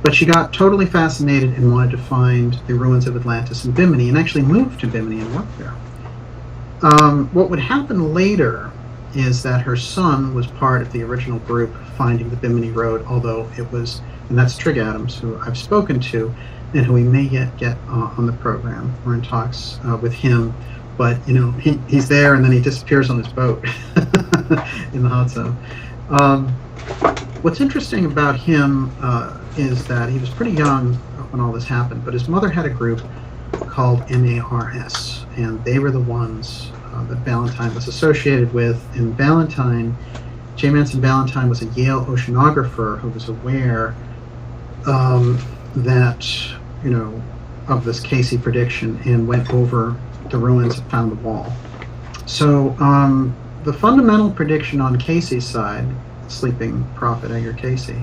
But she got totally fascinated and wanted to find the ruins of Atlantis and Bimini, and actually moved to Bimini and worked there. What would happen later is that her son was part of the original group finding the Bimini Road, although it was, and that's Trig Adams, who I've spoken to, and who we may yet get on the program. We're in talks with him, but he's there and then he disappears on his boat in the Hot Zone. What's interesting about him is that he was pretty young when all this happened, but his mother had a group called MARS, and they were the ones that Ballantyne was associated with. And J. Manson Ballantyne was a Yale oceanographer who was aware that, of this Casey prediction, and went over the ruins and found the wall. So the fundamental prediction on Casey's side, sleeping prophet Edgar Casey,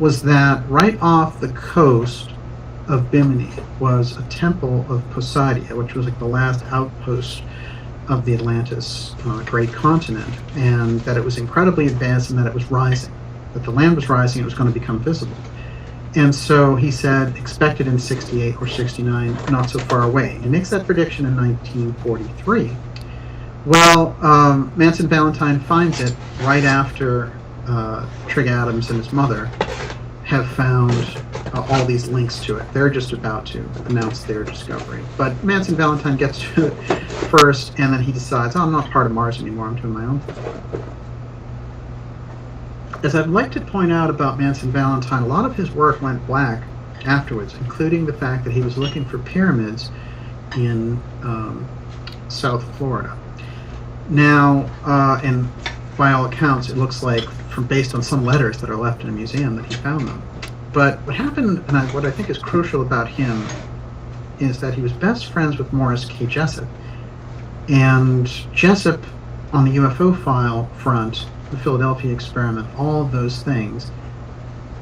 was that right off the coast of Bimini was a temple of Poseidon, which was like the last outpost of the Atlantis great continent, and that it was incredibly advanced and that it was rising, that the land was rising, it was going to become visible. And so he said, expected in 68 or 69, not so far away. He makes that prediction in 1943. Well, Manson Valentine finds it right after Trig Adams and his mother have found all these links to it. They're just about to announce their discovery. But Manson Valentine gets to it first, and then he decides, oh, I'm not part of Mars anymore, I'm doing my own thing. As I'd like to point out about Manson Valentine, a lot of his work went black afterwards, including the fact that he was looking for pyramids in South Florida. Now, and by all accounts, it looks like, based on some letters that are left in a museum, that he found them. But what happened, and what I think is crucial about him, is that he was best friends with Morris K. Jessup. And Jessup, on the UFO file front, the Philadelphia experiment, all of those things,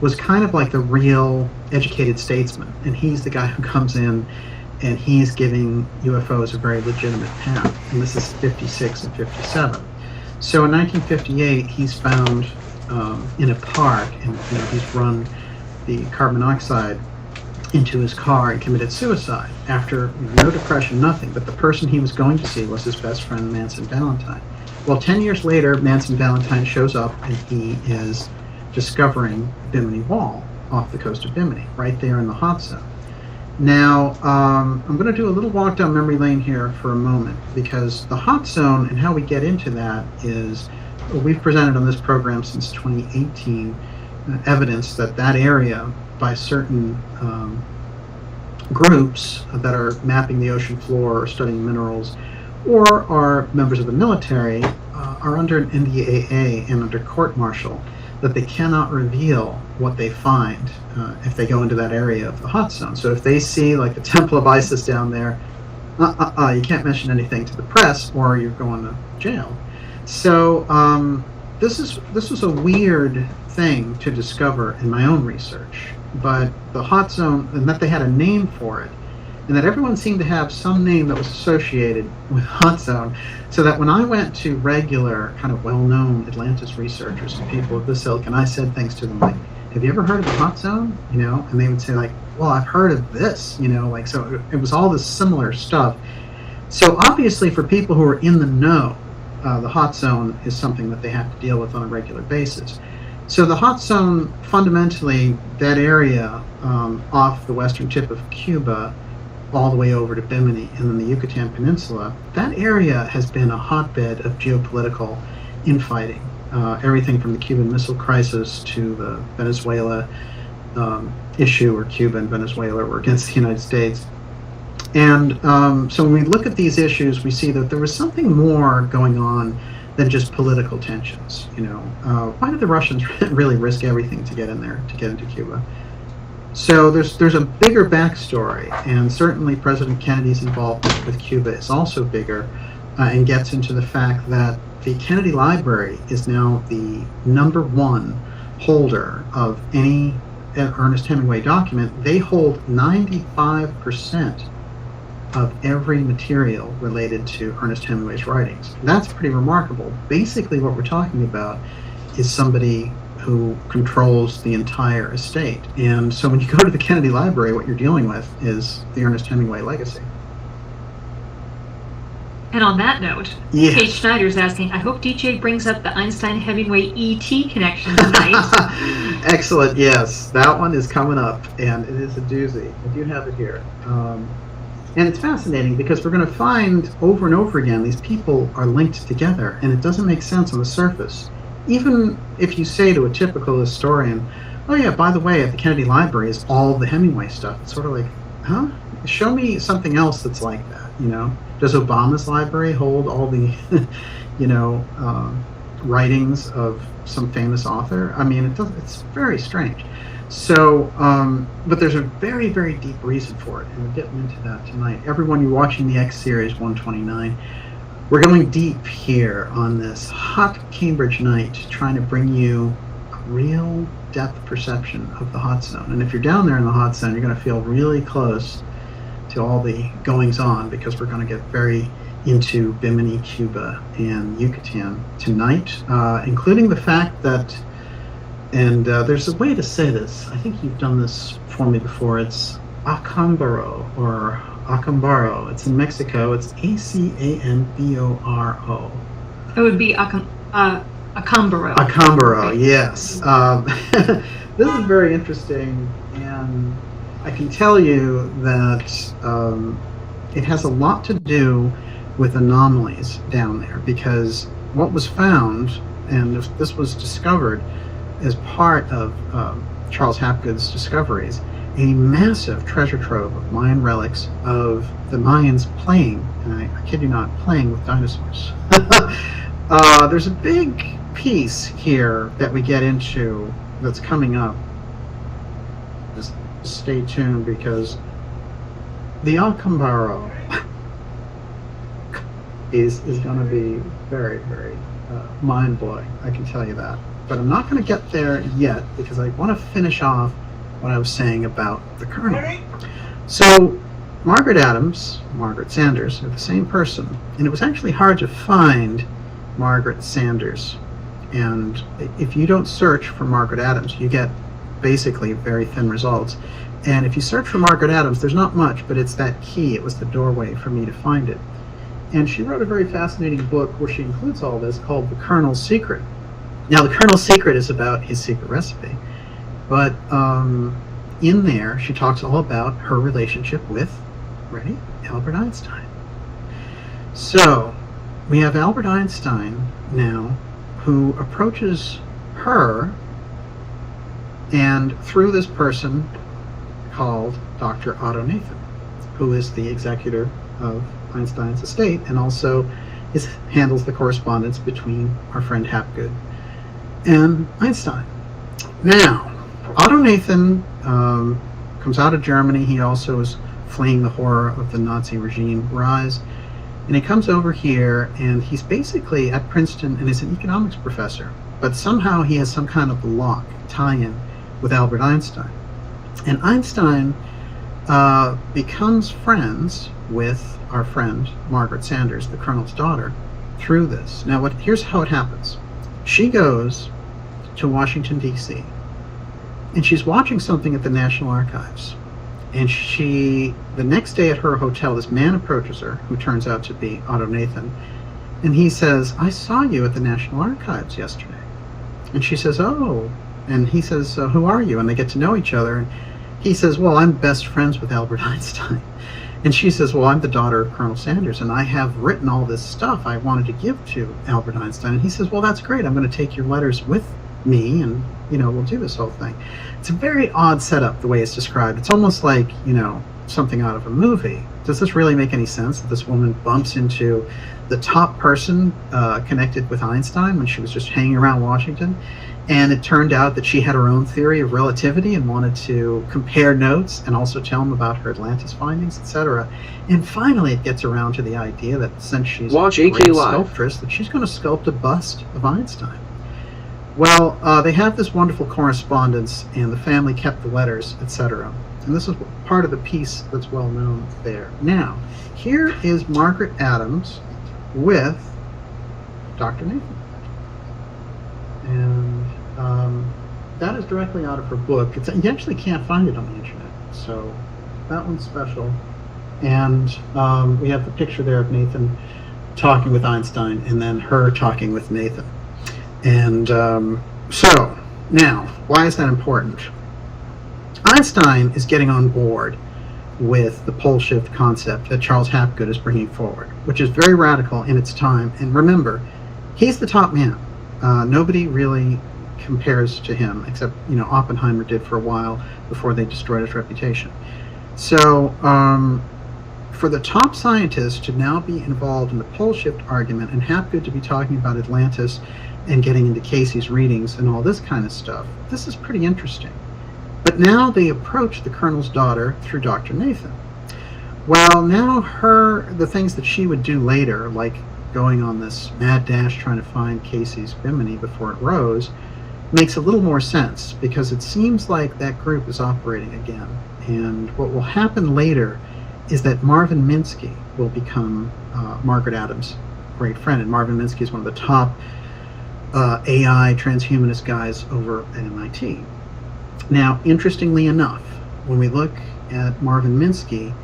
was kind of like the real educated statesman. And he's the guy who comes in and he's giving UFOs a very legitimate path. And this is 56 and 57. So in 1958, he's found in a park, and he's run the carbon monoxide into his car and committed suicide after no depression, nothing. But the person he was going to see was his best friend, Manson Valentine. Well, 10 years later, Manson Valentine shows up, and he is discovering Bimini Wall off the coast of Bimini, right there in the hot zone. Now, I'm going to do a little walk down memory lane here for a moment, because the hot zone and how we get into that is, we've presented on this program since 2018 evidence that that area, by certain groups that are mapping the ocean floor or studying minerals, or are members of the military, are under an NDAA and under court-martial, that they cannot reveal what they find if they go into that area of the hot zone. So if they see like the Temple of Isis down there, you can't mention anything to the press or you're going to jail. So this was a weird thing to discover in my own research, but the hot zone, and that they had a name for it, and that everyone seemed to have some name that was associated with hot zone, so that when I went to regular kind of well-known Atlantis researchers and people of this ilk, and I said things to them like, have you ever heard of the hot zone? And they would say like, well, I've heard of this, like, so it was all this similar stuff. So obviously for people who are in the know, the hot zone is something that they have to deal with on a regular basis. So the hot zone, fundamentally, that area off the western tip of Cuba, all the way over to Bimini and then the Yucatan Peninsula, that area has been a hotbed of geopolitical infighting. Everything from the Cuban Missile Crisis to the Venezuela issue, where Cuba and Venezuela were against the United States. And so when we look at these issues, we see that there was something more going on than just political tensions. Why did the Russians really risk everything to get in there, to get into Cuba? So there's a bigger backstory, and certainly President Kennedy's involvement with Cuba is also bigger, and gets into the fact that the Kennedy Library is now the #1 holder of any Ernest Hemingway document. They hold 95% of every material related to Ernest Hemingway's writings. That's pretty remarkable. Basically what we're talking about is somebody who controls the entire estate. And so when you go to the Kennedy Library, what you're dealing with is the Ernest Hemingway legacy. And on that note, Yes. Kate Schneider's asking, I hope DJ brings up the Einstein-Hemingway ET connection tonight. Excellent, yes. That one is coming up, and it is a doozy. I do have it here. And it's fascinating because we're going to find over and over again these people are linked together, and it doesn't make sense on the surface. Even if you say to a typical historian, oh yeah, by the way, at the Kennedy Library is all the Hemingway stuff. It's sort of like, huh? Show me something else that's like that, Does Obama's library hold all the, writings of some famous author? I mean, it's very strange. So, but there's a very, very deep reason for it, and we're getting into that tonight. Everyone, you're watching the X Series 129. We're going deep here on this hot Cambridge night, trying to bring you a real depth perception of the hot zone. And if you're down there in the hot zone, you're going to feel really close to all the goings on, because we're going to get very into Bimini, Cuba, and Yucatan tonight, including the fact that, and there's a way to say this, I think you've done this for me before, it's Acambaro, or Acambaro. It's in Mexico. It's Acamboro. It would be Acambaro. Acambaro, yes. This is very interesting, and I can tell you that it has a lot to do with anomalies down there, because what was found, and this was discovered as part of Charles Hapgood's discoveries, a massive treasure trove of Mayan relics of the Mayans playing, and I kid you not, playing with dinosaurs. There's a big piece here that we get into that's coming up. Just stay tuned, because the Acambaro is going to be very, very mind-blowing, I can tell you that. But I'm not going to get there yet, because I want to finish off what I was saying about the Colonel. So Margaret Adams, Margaret Sanders are the same person, and it was actually hard to find Margaret Sanders. And if you don't search for Margaret Adams, you get basically very thin results. And if you search for Margaret Adams, there's not much, but it's that key. It was the doorway for me to find it. And she wrote a very fascinating book where she includes all this, called The Colonel's Secret. Now, The Colonel's Secret is about his secret recipe, but in there she talks all about her relationship with, ready, Albert Einstein. So we have Albert Einstein now, who approaches her, and through this person called Dr. Otto Nathan, who is the executor of Einstein's estate, and also handles the correspondence between our friend Hapgood and Einstein. Now, Otto Nathan comes out of Germany. He also is fleeing the horror of the Nazi regime rise. And he comes over here, and he's basically at Princeton, and is an economics professor. But somehow he has some kind of tie-in with Albert Einstein. And Einstein becomes friends with our friend Margaret Sanders, the Colonel's daughter, through this. Now, here's how it happens. She goes to Washington, D.C., and she's watching something at the National Archives. And the next day at her hotel, this man approaches her, who turns out to be Otto Nathan, and he says, "I saw you at the National Archives yesterday." And she says, "Oh." And he says, "Who are you?" And they get to know each other. And he says, "Well, I'm best friends with Albert Einstein." And she says, "Well, I'm the daughter of Colonel Sanders, and I have written all this stuff I wanted to give to Albert Einstein." And he says, "Well, that's great. I'm going to take your letters with me, and we'll do this whole thing." It's a very odd setup, the way it's described. It's almost like, something out of a movie. Does this really make any sense, that this woman bumps into the top person connected with Einstein when she was just hanging around Washington? And it turned out that she had her own theory of relativity and wanted to compare notes and also tell him about her Atlantis findings, etc. And finally it gets around to the idea that since she's a great sculptress, that she's going to sculpt a bust of Einstein. Well, they have this wonderful correspondence, and the family kept the letters, etc. And this is part of the piece that's well known there. Now, here is Margaret Adams with Dr. Nathan. And that is directly out of her book. You actually can't find it on the internet, so that one's special. And we have the picture there of Nathan talking with Einstein, and then her talking with Nathan. And so, now, why is that important? Einstein is getting on board with the pole shift concept that Charles Hapgood is bringing forward, which is very radical in its time. And remember, he's the top man. Nobody really compares to him, except, Oppenheimer did for a while before they destroyed his reputation. So, for the top scientists to now be involved in the pole shift argument, and Hapgood to be talking about Atlantis and getting into Casey's readings and all this kind of stuff, this is pretty interesting. But now they approach the Colonel's daughter through Dr. Nathan. Well, now the things that she would do later, like going on this mad dash trying to find Casey's Bimini before it rose, makes a little more sense, because it seems like that group is operating again. And what will happen later is that Marvin Minsky will become Margaret Adams' great friend. And Marvin Minsky is one of the top AI transhumanist guys over at MIT. Now, interestingly enough, when we look at Marvin Minsky,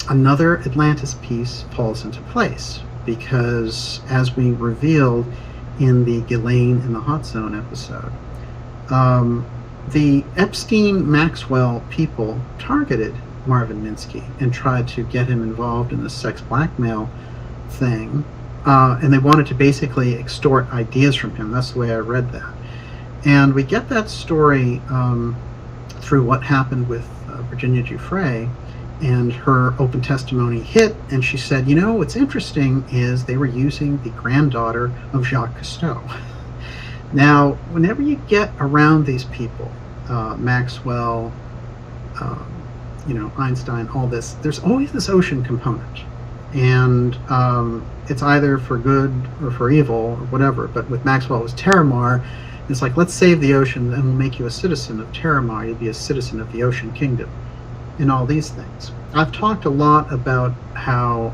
another Atlantis piece falls into place, because as we revealed in the Ghislaine in the Hot Zone episode, the Epstein-Maxwell people targeted Marvin Minsky and tried to get him involved in the sex blackmail thing, and they wanted to basically extort ideas from him. That's the way I read that. And we get that story through what happened with Virginia Giuffre, and her open testimony hit, and she said, you know, what's interesting is they were using the granddaughter of Jacques Cousteau. Now, whenever you get around these people, Maxwell, Einstein, all this, there's always this ocean component. And it's either for good or for evil or whatever. But with Maxwell, it was Terramar. It's like, let's save the ocean and we'll make you a citizen of Terramar. You'll be a citizen of the Ocean Kingdom. And all these things. I've talked a lot about how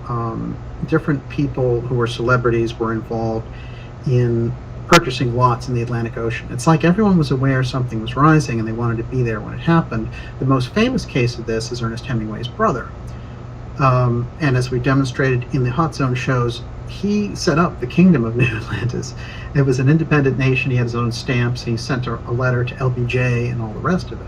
different people who were celebrities were involved in purchasing lots in the Atlantic Ocean. It's like everyone was aware something was rising and they wanted to be there when it happened. The most famous case of this is Ernest Hemingway's brother. And as we demonstrated in the Hot Zone shows, he set up the Kingdom of New Atlantis. It was an independent nation. He had his own stamps. He sent a letter to LBJ and all the rest of it.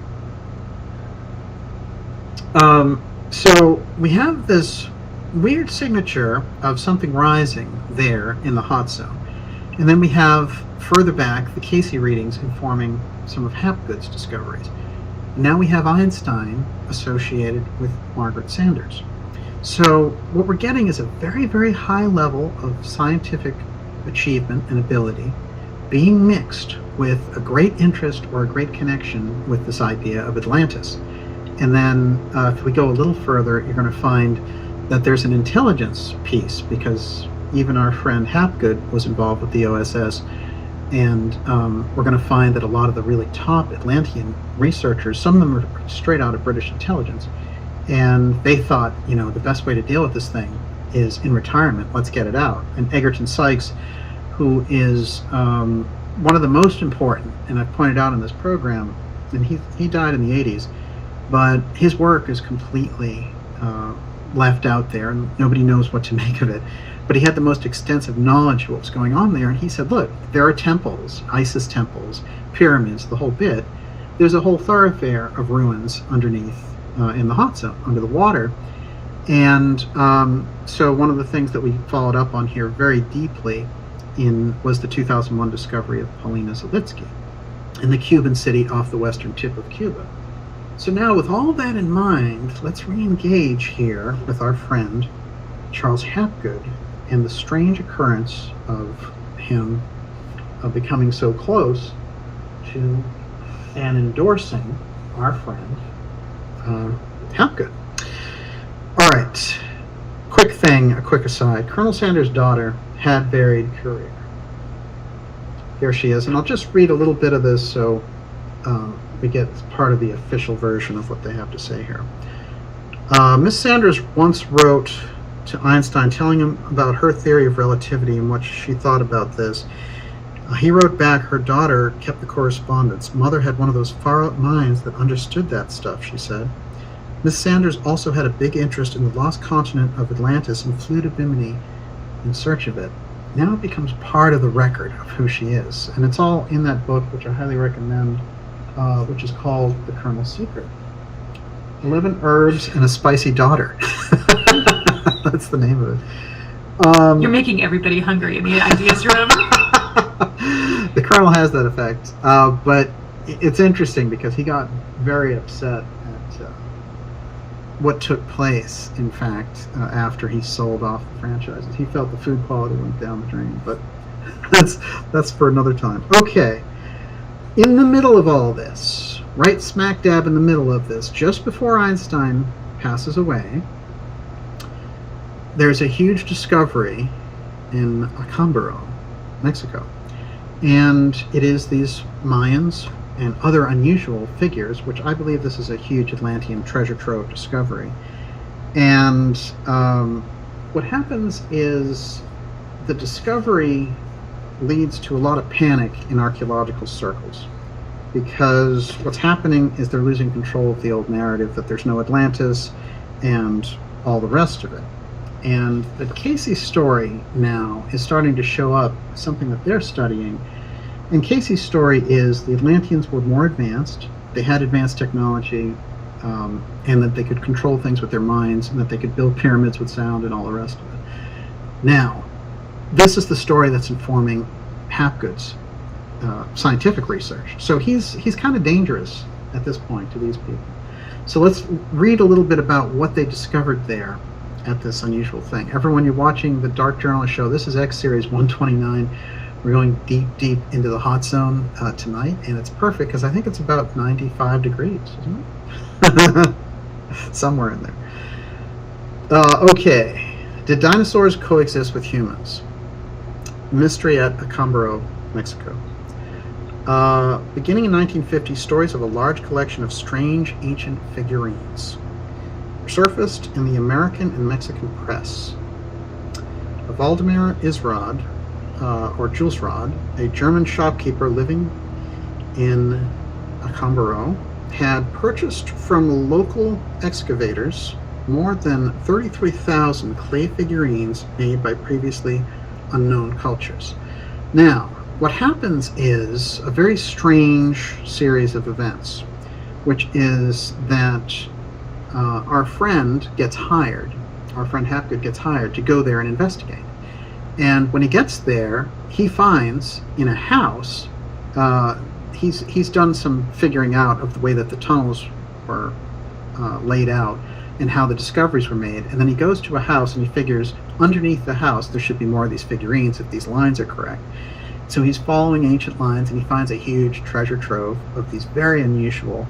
So we have this weird signature of something rising there in the Hot Zone. And then we have further back the Casey readings informing some of Hapgood's discoveries. Now we have Einstein associated with Margaret Sanders. So what we're getting is a very, very high level of scientific achievement and ability being mixed with a great interest or a great connection with this idea of Atlantis. And then if we go a little further, you're going to find that there's an intelligence piece, because even our friend Hapgood was involved with the OSS. And we're going to find that a lot of the really top Atlantean researchers, some of them are straight out of British intelligence, and they thought, the best way to deal with this thing is in retirement. Let's get it out. And Egerton Sykes, who is one of the most important, and I've pointed out in this program, and he died in the 80s, but his work is completely left out there, and nobody knows what to make of it. But he had the most extensive knowledge of what was going on there, and he said, look, there are temples, Isis temples, pyramids, the whole bit. There's a whole thoroughfare of ruins underneath in the Hot Zone, under the water. And so one of the things that we followed up on here very deeply was the 2001 discovery of Paulina Zalitsky in the Cuban city off the western tip of Cuba. So now, with all that in mind, let's re-engage here with our friend Charles Hapgood and the strange occurrence of him becoming so close to and endorsing our friend Hapgood. All right, a quick aside. Colonel Sanders' daughter had varied career. Here she is, and I'll just read a little bit of this so we get part of the official version of what they have to say here. Miss Sanders once wrote to Einstein telling him about her theory of relativity and what she thought about this. He wrote back, her daughter kept the correspondence. Mother had one of those far-out minds that understood that stuff, she said. Miss Sanders also had a big interest in the lost continent of Atlantis and flew to Bimini in search of it. Now it becomes part of the record of who she is. And it's all in that book, which I highly recommend, which is called The Colonel's Secret. 11 Herbs and a Spicy Daughter. That's the name of it. You're making everybody hungry in the ideas room. The Colonel has that effect. But it's interesting because he got very upset at what took place, in fact, after he sold off the franchises. He felt the food quality went down the drain, but that's for another time. Okay. In the middle of all this, right smack dab in the middle of this, just before Einstein passes away, there's a huge discovery in Acámbaro, Mexico. And it is these Mayans and other unusual figures, which I believe this is a huge Atlantean treasure trove discovery. And what happens is the discovery leads to a lot of panic in archaeological circles, because what's happening is they're losing control of the old narrative that there's no Atlantis and all the rest of it. And that Casey's story now is starting to show up, something that they're studying. And Casey's story is the Atlanteans were more advanced, they had advanced technology, and that they could control things with their minds, and that they could build pyramids with sound and all the rest of it. Now, this is the story that's informing Hapgood's scientific research. So he's kind of dangerous at this point to these people. So let's read a little bit about what they discovered there at this unusual thing. Everyone, you're watching the Dark Journalist Show. This is X Series 129. We're going deep into the hot zone tonight, and it's perfect because I think it's about 95 degrees, isn't it? Somewhere in there. Okay. Did dinosaurs coexist with humans? Mystery at Acambaro, Mexico. Beginning in 1950, stories of a large collection of strange ancient figurines surfaced in the American and Mexican press. Valdemar Isrod, or Jules Rod, a German shopkeeper living in Acambaro, had purchased from local excavators more than 33,000 clay figurines made by previously unknown cultures. Now, what happens is a very strange series of events, which is that our friend Hapgood gets hired to go there and investigate. And when he gets there, he finds in a house, he's done some figuring out of the way that the tunnels were laid out and how the discoveries were made. And then he goes to a house and he figures underneath the house there should be more of these figurines if these lines are correct. So he's following ancient lines and he finds a huge treasure trove of these very unusual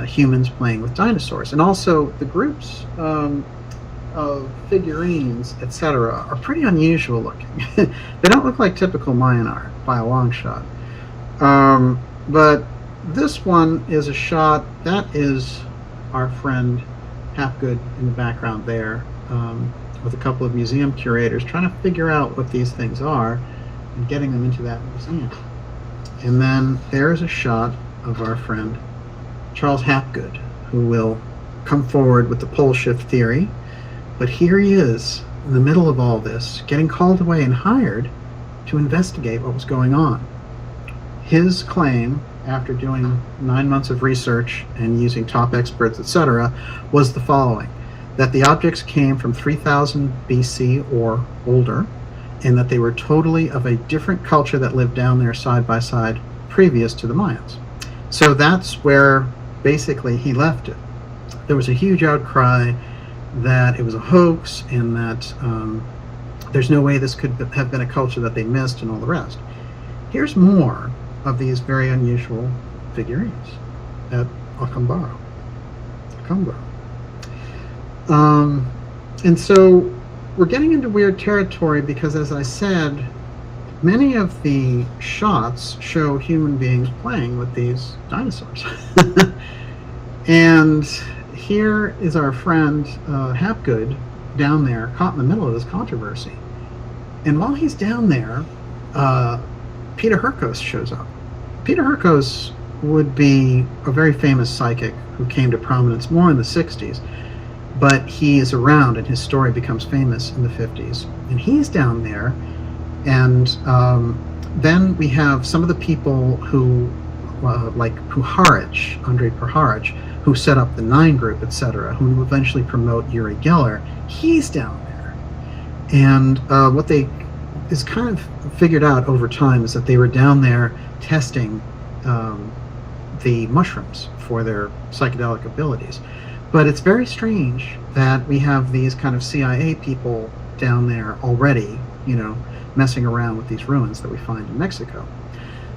humans playing with dinosaurs. And also the groups of figurines, etc., are pretty unusual looking. They don't look like typical Mayan art by a long shot. But this one is a shot that is our friend Hapgood in the background there, with a couple of museum curators trying to figure out what these things are and getting them into that museum. And then there's a shot of our friend Charles Hapgood, who will come forward with the pole shift theory. But here he is in the middle of all this, getting called away and hired to investigate what was going on. His claim, after doing 9 months of research and using top experts, etc., was the following: that the objects came from 3000 BC or older, and that they were totally of a different culture that lived down there side by side previous to the Mayans. So that's where basically he left it. There was a huge outcry that it was a hoax and that there's no way this could have been a culture that they missed and all the rest. Here's more of these very unusual figurines at Acambaro. And so we're getting into weird territory because, as I said, many of the shots show human beings playing with these dinosaurs. And here is our friend Hapgood down there, caught in the middle of this controversy. And while he's down there, Peter Hurkos shows up. Peter Hurkos would be a very famous psychic who came to prominence more in the 60s, but he is around and his story becomes famous in the 50s. And he's down there, and then we have some of the people who, like Puharich, Andrei Puharich, who set up the 9 group, etc., who eventually promote Uri Geller. He's down there. And what they is kind of figured out over time is that they were down there testing the mushrooms for their psychedelic abilities. But it's very strange that we have these kind of CIA people down there already, you know, messing around with these ruins that we find in Mexico.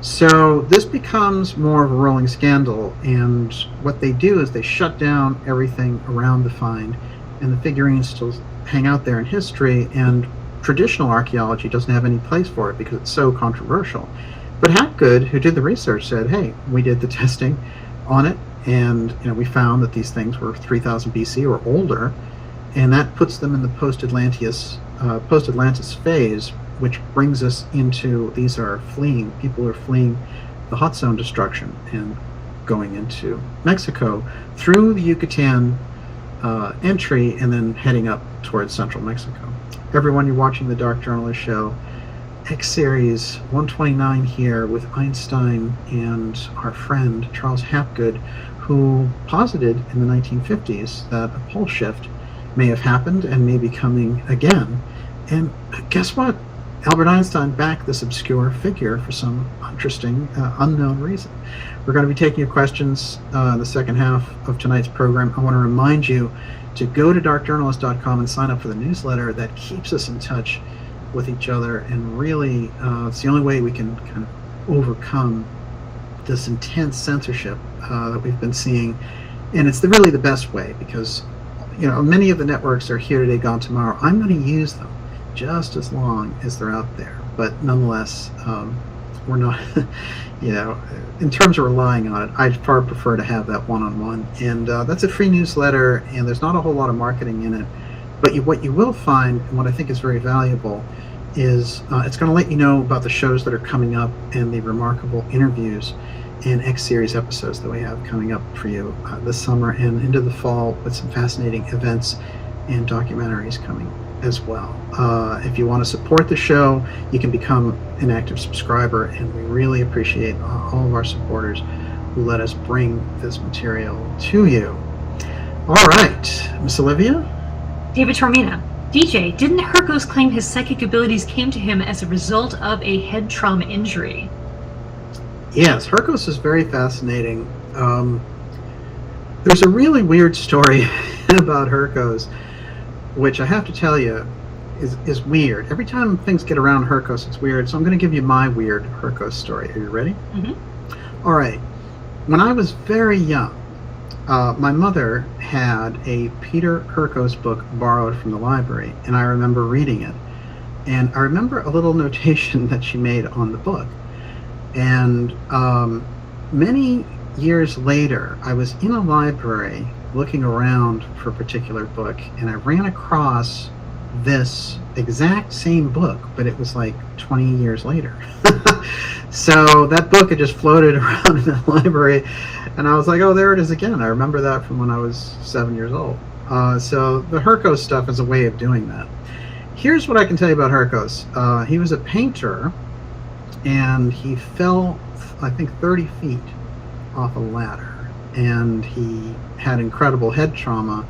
So this becomes more of a rolling scandal, and what they do is they shut down everything around the find, and the figurines still hang out there in history, and traditional archaeology doesn't have any place for it because it's so controversial. But Hapgood, who did the research, said, "Hey, we did the testing on it, and we found that these things were 3000 BC or older, and that puts them in the post-Atlantis phase, which brings us into these are fleeing. People are fleeing the hot zone destruction and going into Mexico through the Yucatan entry and then heading up towards central Mexico." Everyone, you're watching the Dark Journalist Show, X Series 129 here with Einstein and our friend Charles Hapgood, who posited in the 1950s that a pole shift may have happened and may be coming again. And guess what? Albert Einstein backed this obscure figure for some interesting, unknown reason. We're going to be taking your questions in the second half of tonight's program. I want to remind you to go to darkjournalist.com and sign up for the newsletter that keeps us in touch with each other. And really, it's the only way we can kind of overcome this intense censorship that we've been seeing. And it's really the best way, because many of the networks are here today, gone tomorrow. I'm going to use them just as long as they're out there, but nonetheless, we're not in terms of relying on it, I'd far prefer to have that one-on-one. And that's a free newsletter, and there's not a whole lot of marketing in it, but what you will find, and what I think is very valuable, is it's going to let you know about the shows that are coming up and the remarkable interviews and X-Series episodes that we have coming up for you this summer and into the fall, with some fascinating events and documentaries coming as well. If you want to support the show, you can become an active subscriber, and we really appreciate all of our supporters who let us bring this material to you. All right, Miss Olivia? David Tormina. DJ, didn't Hercos claim his psychic abilities came to him as a result of a head trauma injury? Yes, Hercos is very fascinating. There's a really weird story about Hercos, which I have to tell you is weird. Every time things get around Hercos, it's weird. So I'm going to give you my weird Hercos story. Are you ready? Mm-hmm. All right. When I was very young, my mother had a Peter Hercos book borrowed from the library, and I remember reading it. And I remember a little notation that she made on the book. And many years later, I was in a library looking around for a particular book, and I ran across this exact same book, but it was like 20 years later. So that book had just floated around in the library, and I was like, oh, there it is again. I remember that from when I was 7 years old. So the Hercos stuff is a way of doing that. Here's what I can tell you about Hercos. He was a painter, and he fell, I think, 30 feet off a ladder, and he had incredible head trauma.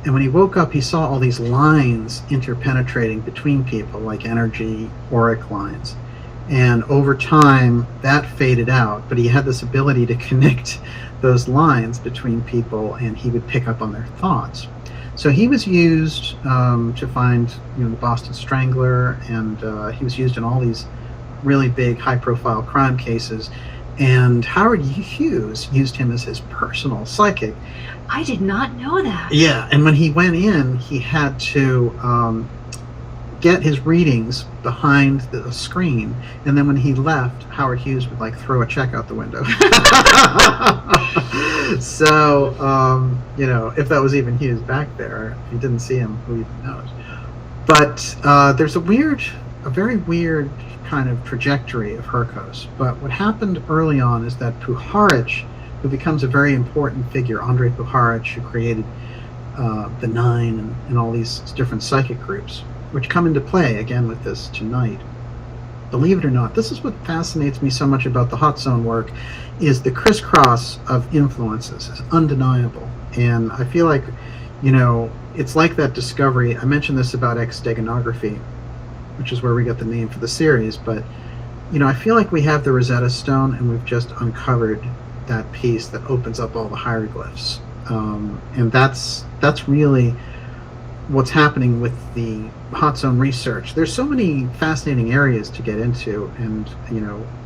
And when he woke up, he saw all these lines interpenetrating between people, like energy auric lines. And over time, that faded out, but he had this ability to connect those lines between people, and he would pick up on their thoughts. So he was used to find, the Boston Strangler, and he was used in all these really big, high-profile crime cases. And Howard Hughes used him as his personal psychic. I did not know that. Yeah, and when he went in, he had to get his readings behind the screen, and then when he left, Howard Hughes would throw a check out the window. So, if that was even Hughes back there, if you didn't see him, who even knows? But there's a very weird kind of trajectory of Hercos. But what happened early on is that Puharich, who becomes a very important figure, Andrei Puharich, who created the Nine and all these different psychic groups, which come into play again with this tonight. Believe it or not, this is what fascinates me so much about the hot zone work, is the crisscross of influences is undeniable. And I feel like, it's like that discovery. I mentioned this about X-steganography, which is where we got the name for the series, but I feel like we have the Rosetta Stone, and we've just uncovered that piece that opens up all the hieroglyphs, and that's really what's happening with the hot zone research. There's so many fascinating areas to get into, and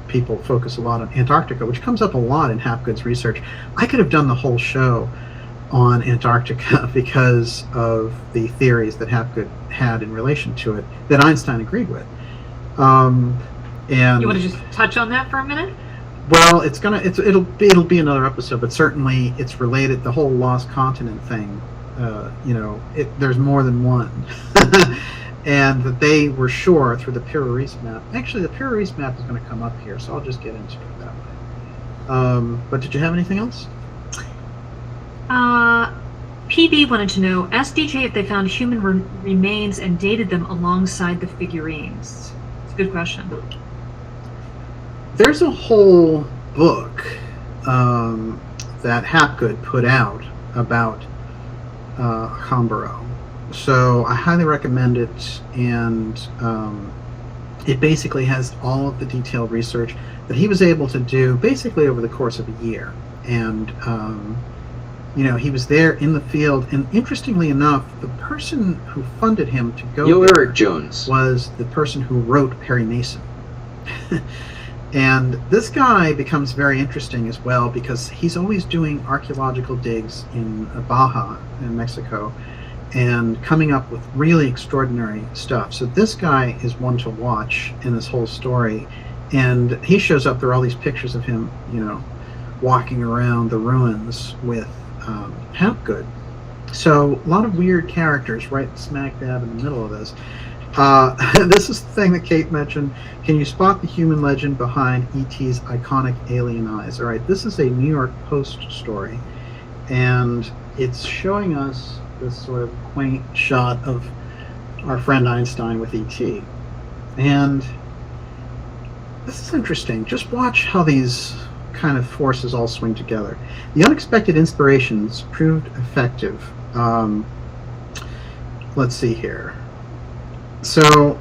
people focus a lot on Antarctica, which comes up a lot in Hapgood's research. I could have done the whole show on Antarctica because of the theories that Hapgood had in relation to it that Einstein agreed with. And You want to just touch on that for a minute? well, it'll be another episode, but certainly it's related. The whole Lost Continent thing, there's more than one, and that they were sure through the Pyrrhus map. Actually, the Pyrrhus map is going to come up here, so I'll just get into it that way. But did you have anything else? PB wanted to know, ask DJ if they found human remains and dated them alongside the figurines. It's a good question. There's a whole book that Hapgood put out about Hambaro. So I highly recommend it, and it basically has all of the detailed research that he was able to do basically over the course of a year. And he was there in the field, and interestingly enough, the person who funded him to go Yo, there Eric Jones. was the person who wrote Perry Mason. And this guy becomes very interesting as well because he's always doing archaeological digs in Baja in Mexico and coming up with really extraordinary stuff. So this guy is one to watch in this whole story. And he shows up, there are all these pictures of him, walking around the ruins with Hapgood. So a lot of weird characters right smack dab in the middle of this. This is the thing that Kate mentioned. Can you spot the human legend behind E.T.'s iconic alien eyes? All right, this is a New York Post story, and it's showing us this sort of quaint shot of our friend Einstein with E.T. And this is interesting. Just watch how these kind of forces all swing together. The unexpected inspirations proved effective. Let's see here. So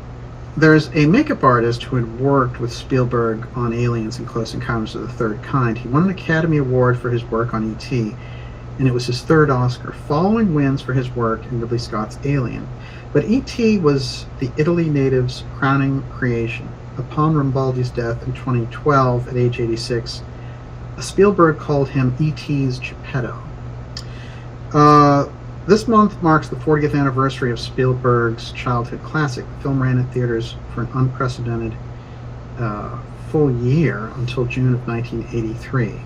there's a makeup artist who had worked with Spielberg on Aliens and Close Encounters of the Third Kind. He won an Academy Award for his work on E.T., and it was his third Oscar, following wins for his work in Ridley Scott's Alien. But E.T. was the Italy native's crowning creation. Upon Rambaldi's death in 2012 at age 86, Spielberg called him E.T.'s Geppetto. This month marks the 40th anniversary of Spielberg's childhood classic. The film ran in theaters for an unprecedented full year until June of 1983.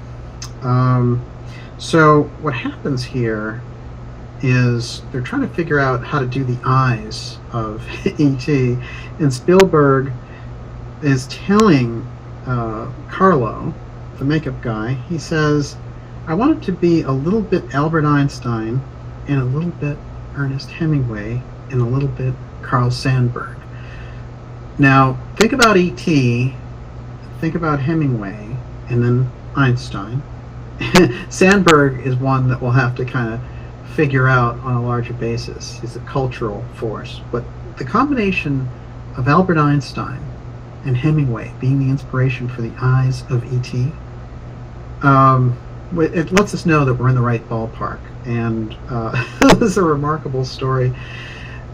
So what happens here is they're trying to figure out how to do the eyes of E.T., and Spielberg is telling Carlo, the makeup guy, he says, I want it to be a little bit Albert Einstein and a little bit Ernest Hemingway and a little bit Carl Sandburg. Now, think about E.T., think about Hemingway, and then Einstein. Sandburg is one that we'll have to kind of figure out on a larger basis. He's a cultural force. But the combination of Albert Einstein and Hemingway being the inspiration for the eyes of E.T., it lets us know that we're in the right ballpark. And this is a remarkable story.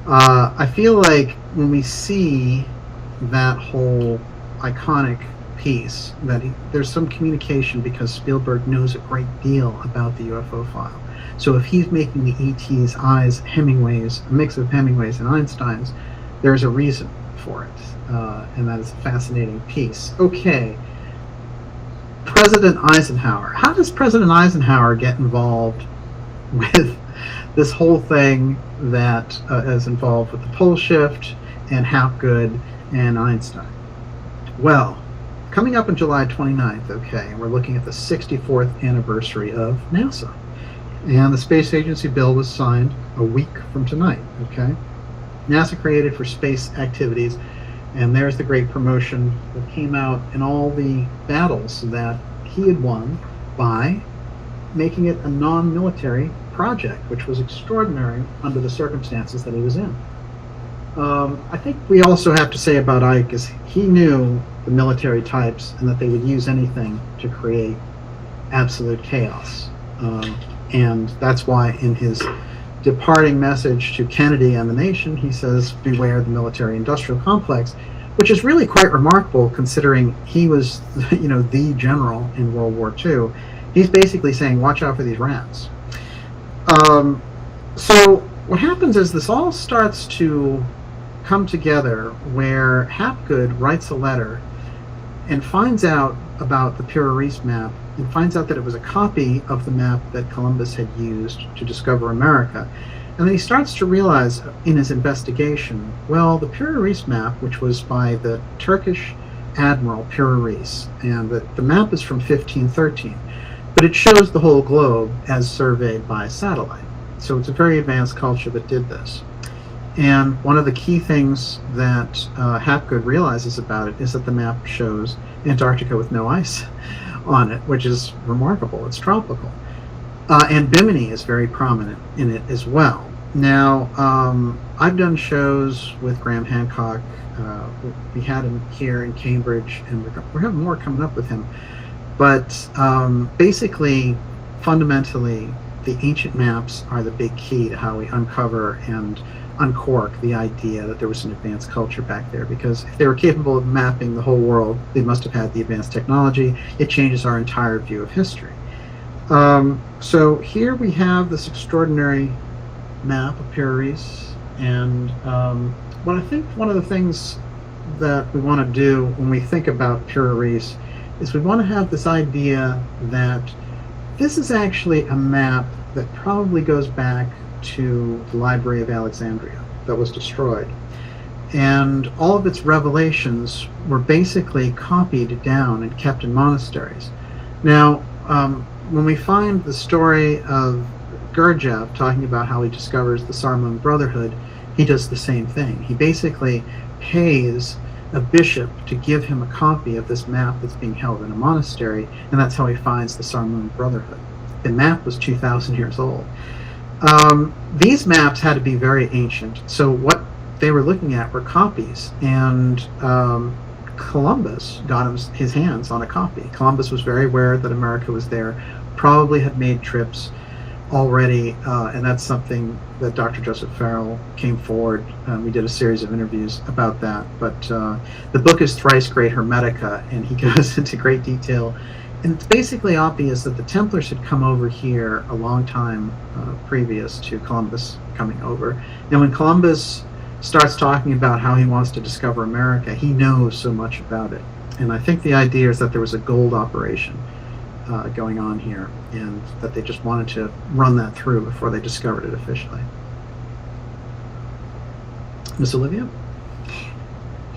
I feel like when we see that whole iconic piece, that there's some communication because Spielberg knows a great deal about the UFO file. So if he's making the E.T.'s eyes Hemingway's, a mix of Hemingway's and Einstein's, there's a reason for it. And that is a fascinating piece. Okay. President Eisenhower. How does President Eisenhower get involved with this whole thing that is involved with the pole shift and Hapgood and Einstein? Well, coming up on July 29th, okay, we're looking at the 64th anniversary of NASA. And the Space Agency bill was signed a week from tonight, okay? NASA created for space activities, and there's the great promotion that came out in all the battles that he had won by making it a non-military project, which was extraordinary under the circumstances that he was in. I think we also have to say about Ike is he knew the military types and that they would use anything to create absolute chaos. And that's why in his departing message to Kennedy and the nation, he says, beware the military-industrial complex, which is really quite remarkable considering he was, the general in World War II. He's basically saying, watch out for these rats. So what happens is this all starts to come together where Hapgood writes a letter and finds out about the Pura Reis map, and finds out that it was a copy of the map that Columbus had used to discover America. And then he starts to realize in his investigation, well, the Pura Reis map, which was by the Turkish admiral Pura Reis, and the map is from 1513, but it shows the whole globe as surveyed by satellite. So it's a very advanced culture that did this. And one of the key things that Hapgood realizes about it is that the map shows Antarctica with no ice on it, which is remarkable. It's tropical. And Bimini is very prominent in it as well. Now, I've done shows with Graham Hancock. We had him here in Cambridge, and we're having more coming up with him. But basically, fundamentally, the ancient maps are the big key to how we uncover and uncork the idea that there was an advanced culture back there, because if they were capable of mapping the whole world, they must have had the advanced technology. It changes our entire view of history. So here we have this extraordinary map of Pura Reis, and what I think one of the things that we want to do when we think about Pura Reis is we want to have this idea that this is actually a map that probably goes back to the Library of Alexandria that was destroyed. And all of its revelations were basically copied down and kept in monasteries. Now, when we find the story of Gurdjieff talking about how he discovers the Sarmung Brotherhood, he does the same thing. He basically pays a bishop to give him a copy of this map that's being held in a monastery, and that's how he finds the Sarmung Brotherhood. The map was 2,000 years old. These maps had to be very ancient, so what they were looking at were copies, and Columbus got his hands on a copy. Columbus was very aware that America was there, probably had made trips already, and that's something that Dr. Joseph Farrell came forward. We did a series of interviews about that, but the book is Thrice Great Hermetica, and he goes into great detail. And it's basically obvious that the Templars had come over here a long time previous to Columbus coming over. And when Columbus starts talking about how he wants to discover America, he knows so much about it. And I think the idea is that there was a gold operation going on here, and that they just wanted to run that through before they discovered it officially. Miss Olivia?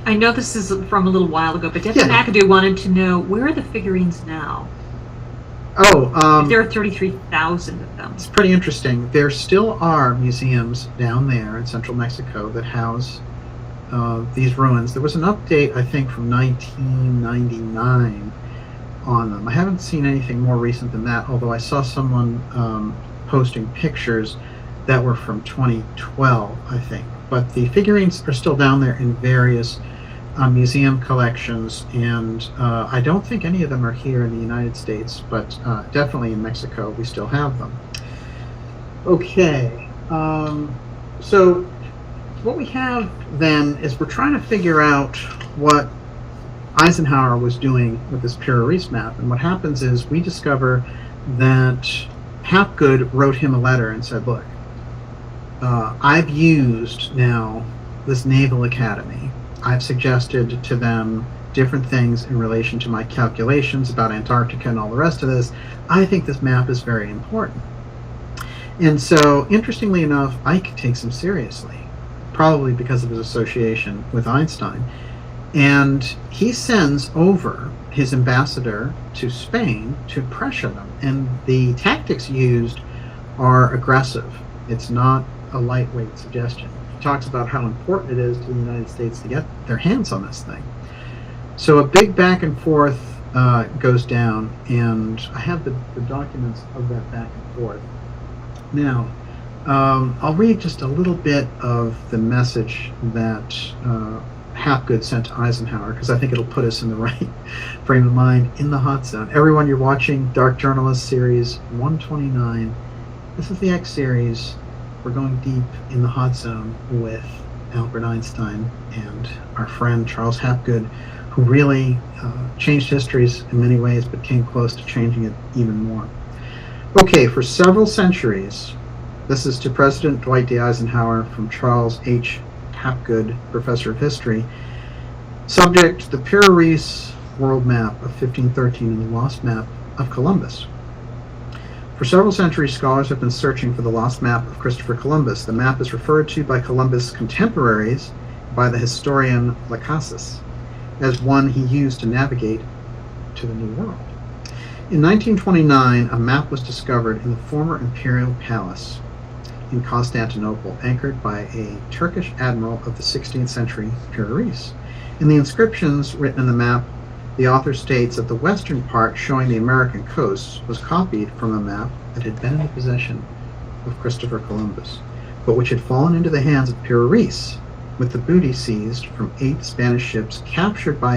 I know this is from a little while ago, but Deputy McAdoo wanted to know, where are the figurines now? Oh, there are 33,000 of them. It's pretty interesting. There still are museums down there in central Mexico that house these ruins. There was an update, I think, from 1999 on them. I haven't seen anything more recent than that, although I saw someone posting pictures that were from 2012, I think. But the figurines are still down there in various museum collections, and I don't think any of them are here in the United States, but definitely in Mexico we still have them. Okay, so what we have then is we're trying to figure out what Eisenhower was doing with this Pura Reis map, and what happens is we discover that Hapgood wrote him a letter and said, look, I've used now this Naval Academy. I've suggested to them different things in relation to my calculations about Antarctica and all the rest of this. I think this map is very important. And so, interestingly enough, Ike takes him seriously, probably because of his association with Einstein. And he sends over his ambassador to Spain to pressure them. And the tactics used are aggressive. It's not a lightweight suggestion. He talks about how important it is to the United States to get their hands on this thing. So a big back and forth goes down, and I have the documents of that back and forth. Now, I'll read just a little bit of the message that Hapgood sent to Eisenhower, because I think it'll put us in the right frame of mind in the hot zone. Everyone, you're watching Dark Journalist Series 129. This is the X series. We're going deep in the hot zone with Albert Einstein and our friend Charles Hapgood, who really changed histories in many ways, but came close to changing it even more. Okay, for several centuries, this is to President Dwight D. Eisenhower from Charles H. Hapgood, Professor of History. Subject, the Pura Reis world map of 1513 and the lost map of Columbus. For several centuries, scholars have been searching for the lost map of Christopher Columbus. The map is referred to by Columbus' contemporaries, by the historian Lacasis, as one he used to navigate to the New World. In 1929, a map was discovered in the former imperial palace in Constantinople, anchored by a Turkish admiral of the 16th century, Piraeus. In the inscriptions written in the map, the author states that the western part, showing the American coast, was copied from a map that had been in the possession of Christopher Columbus, but which had fallen into the hands of Piraeus, with the booty seized from 8 Spanish ships captured by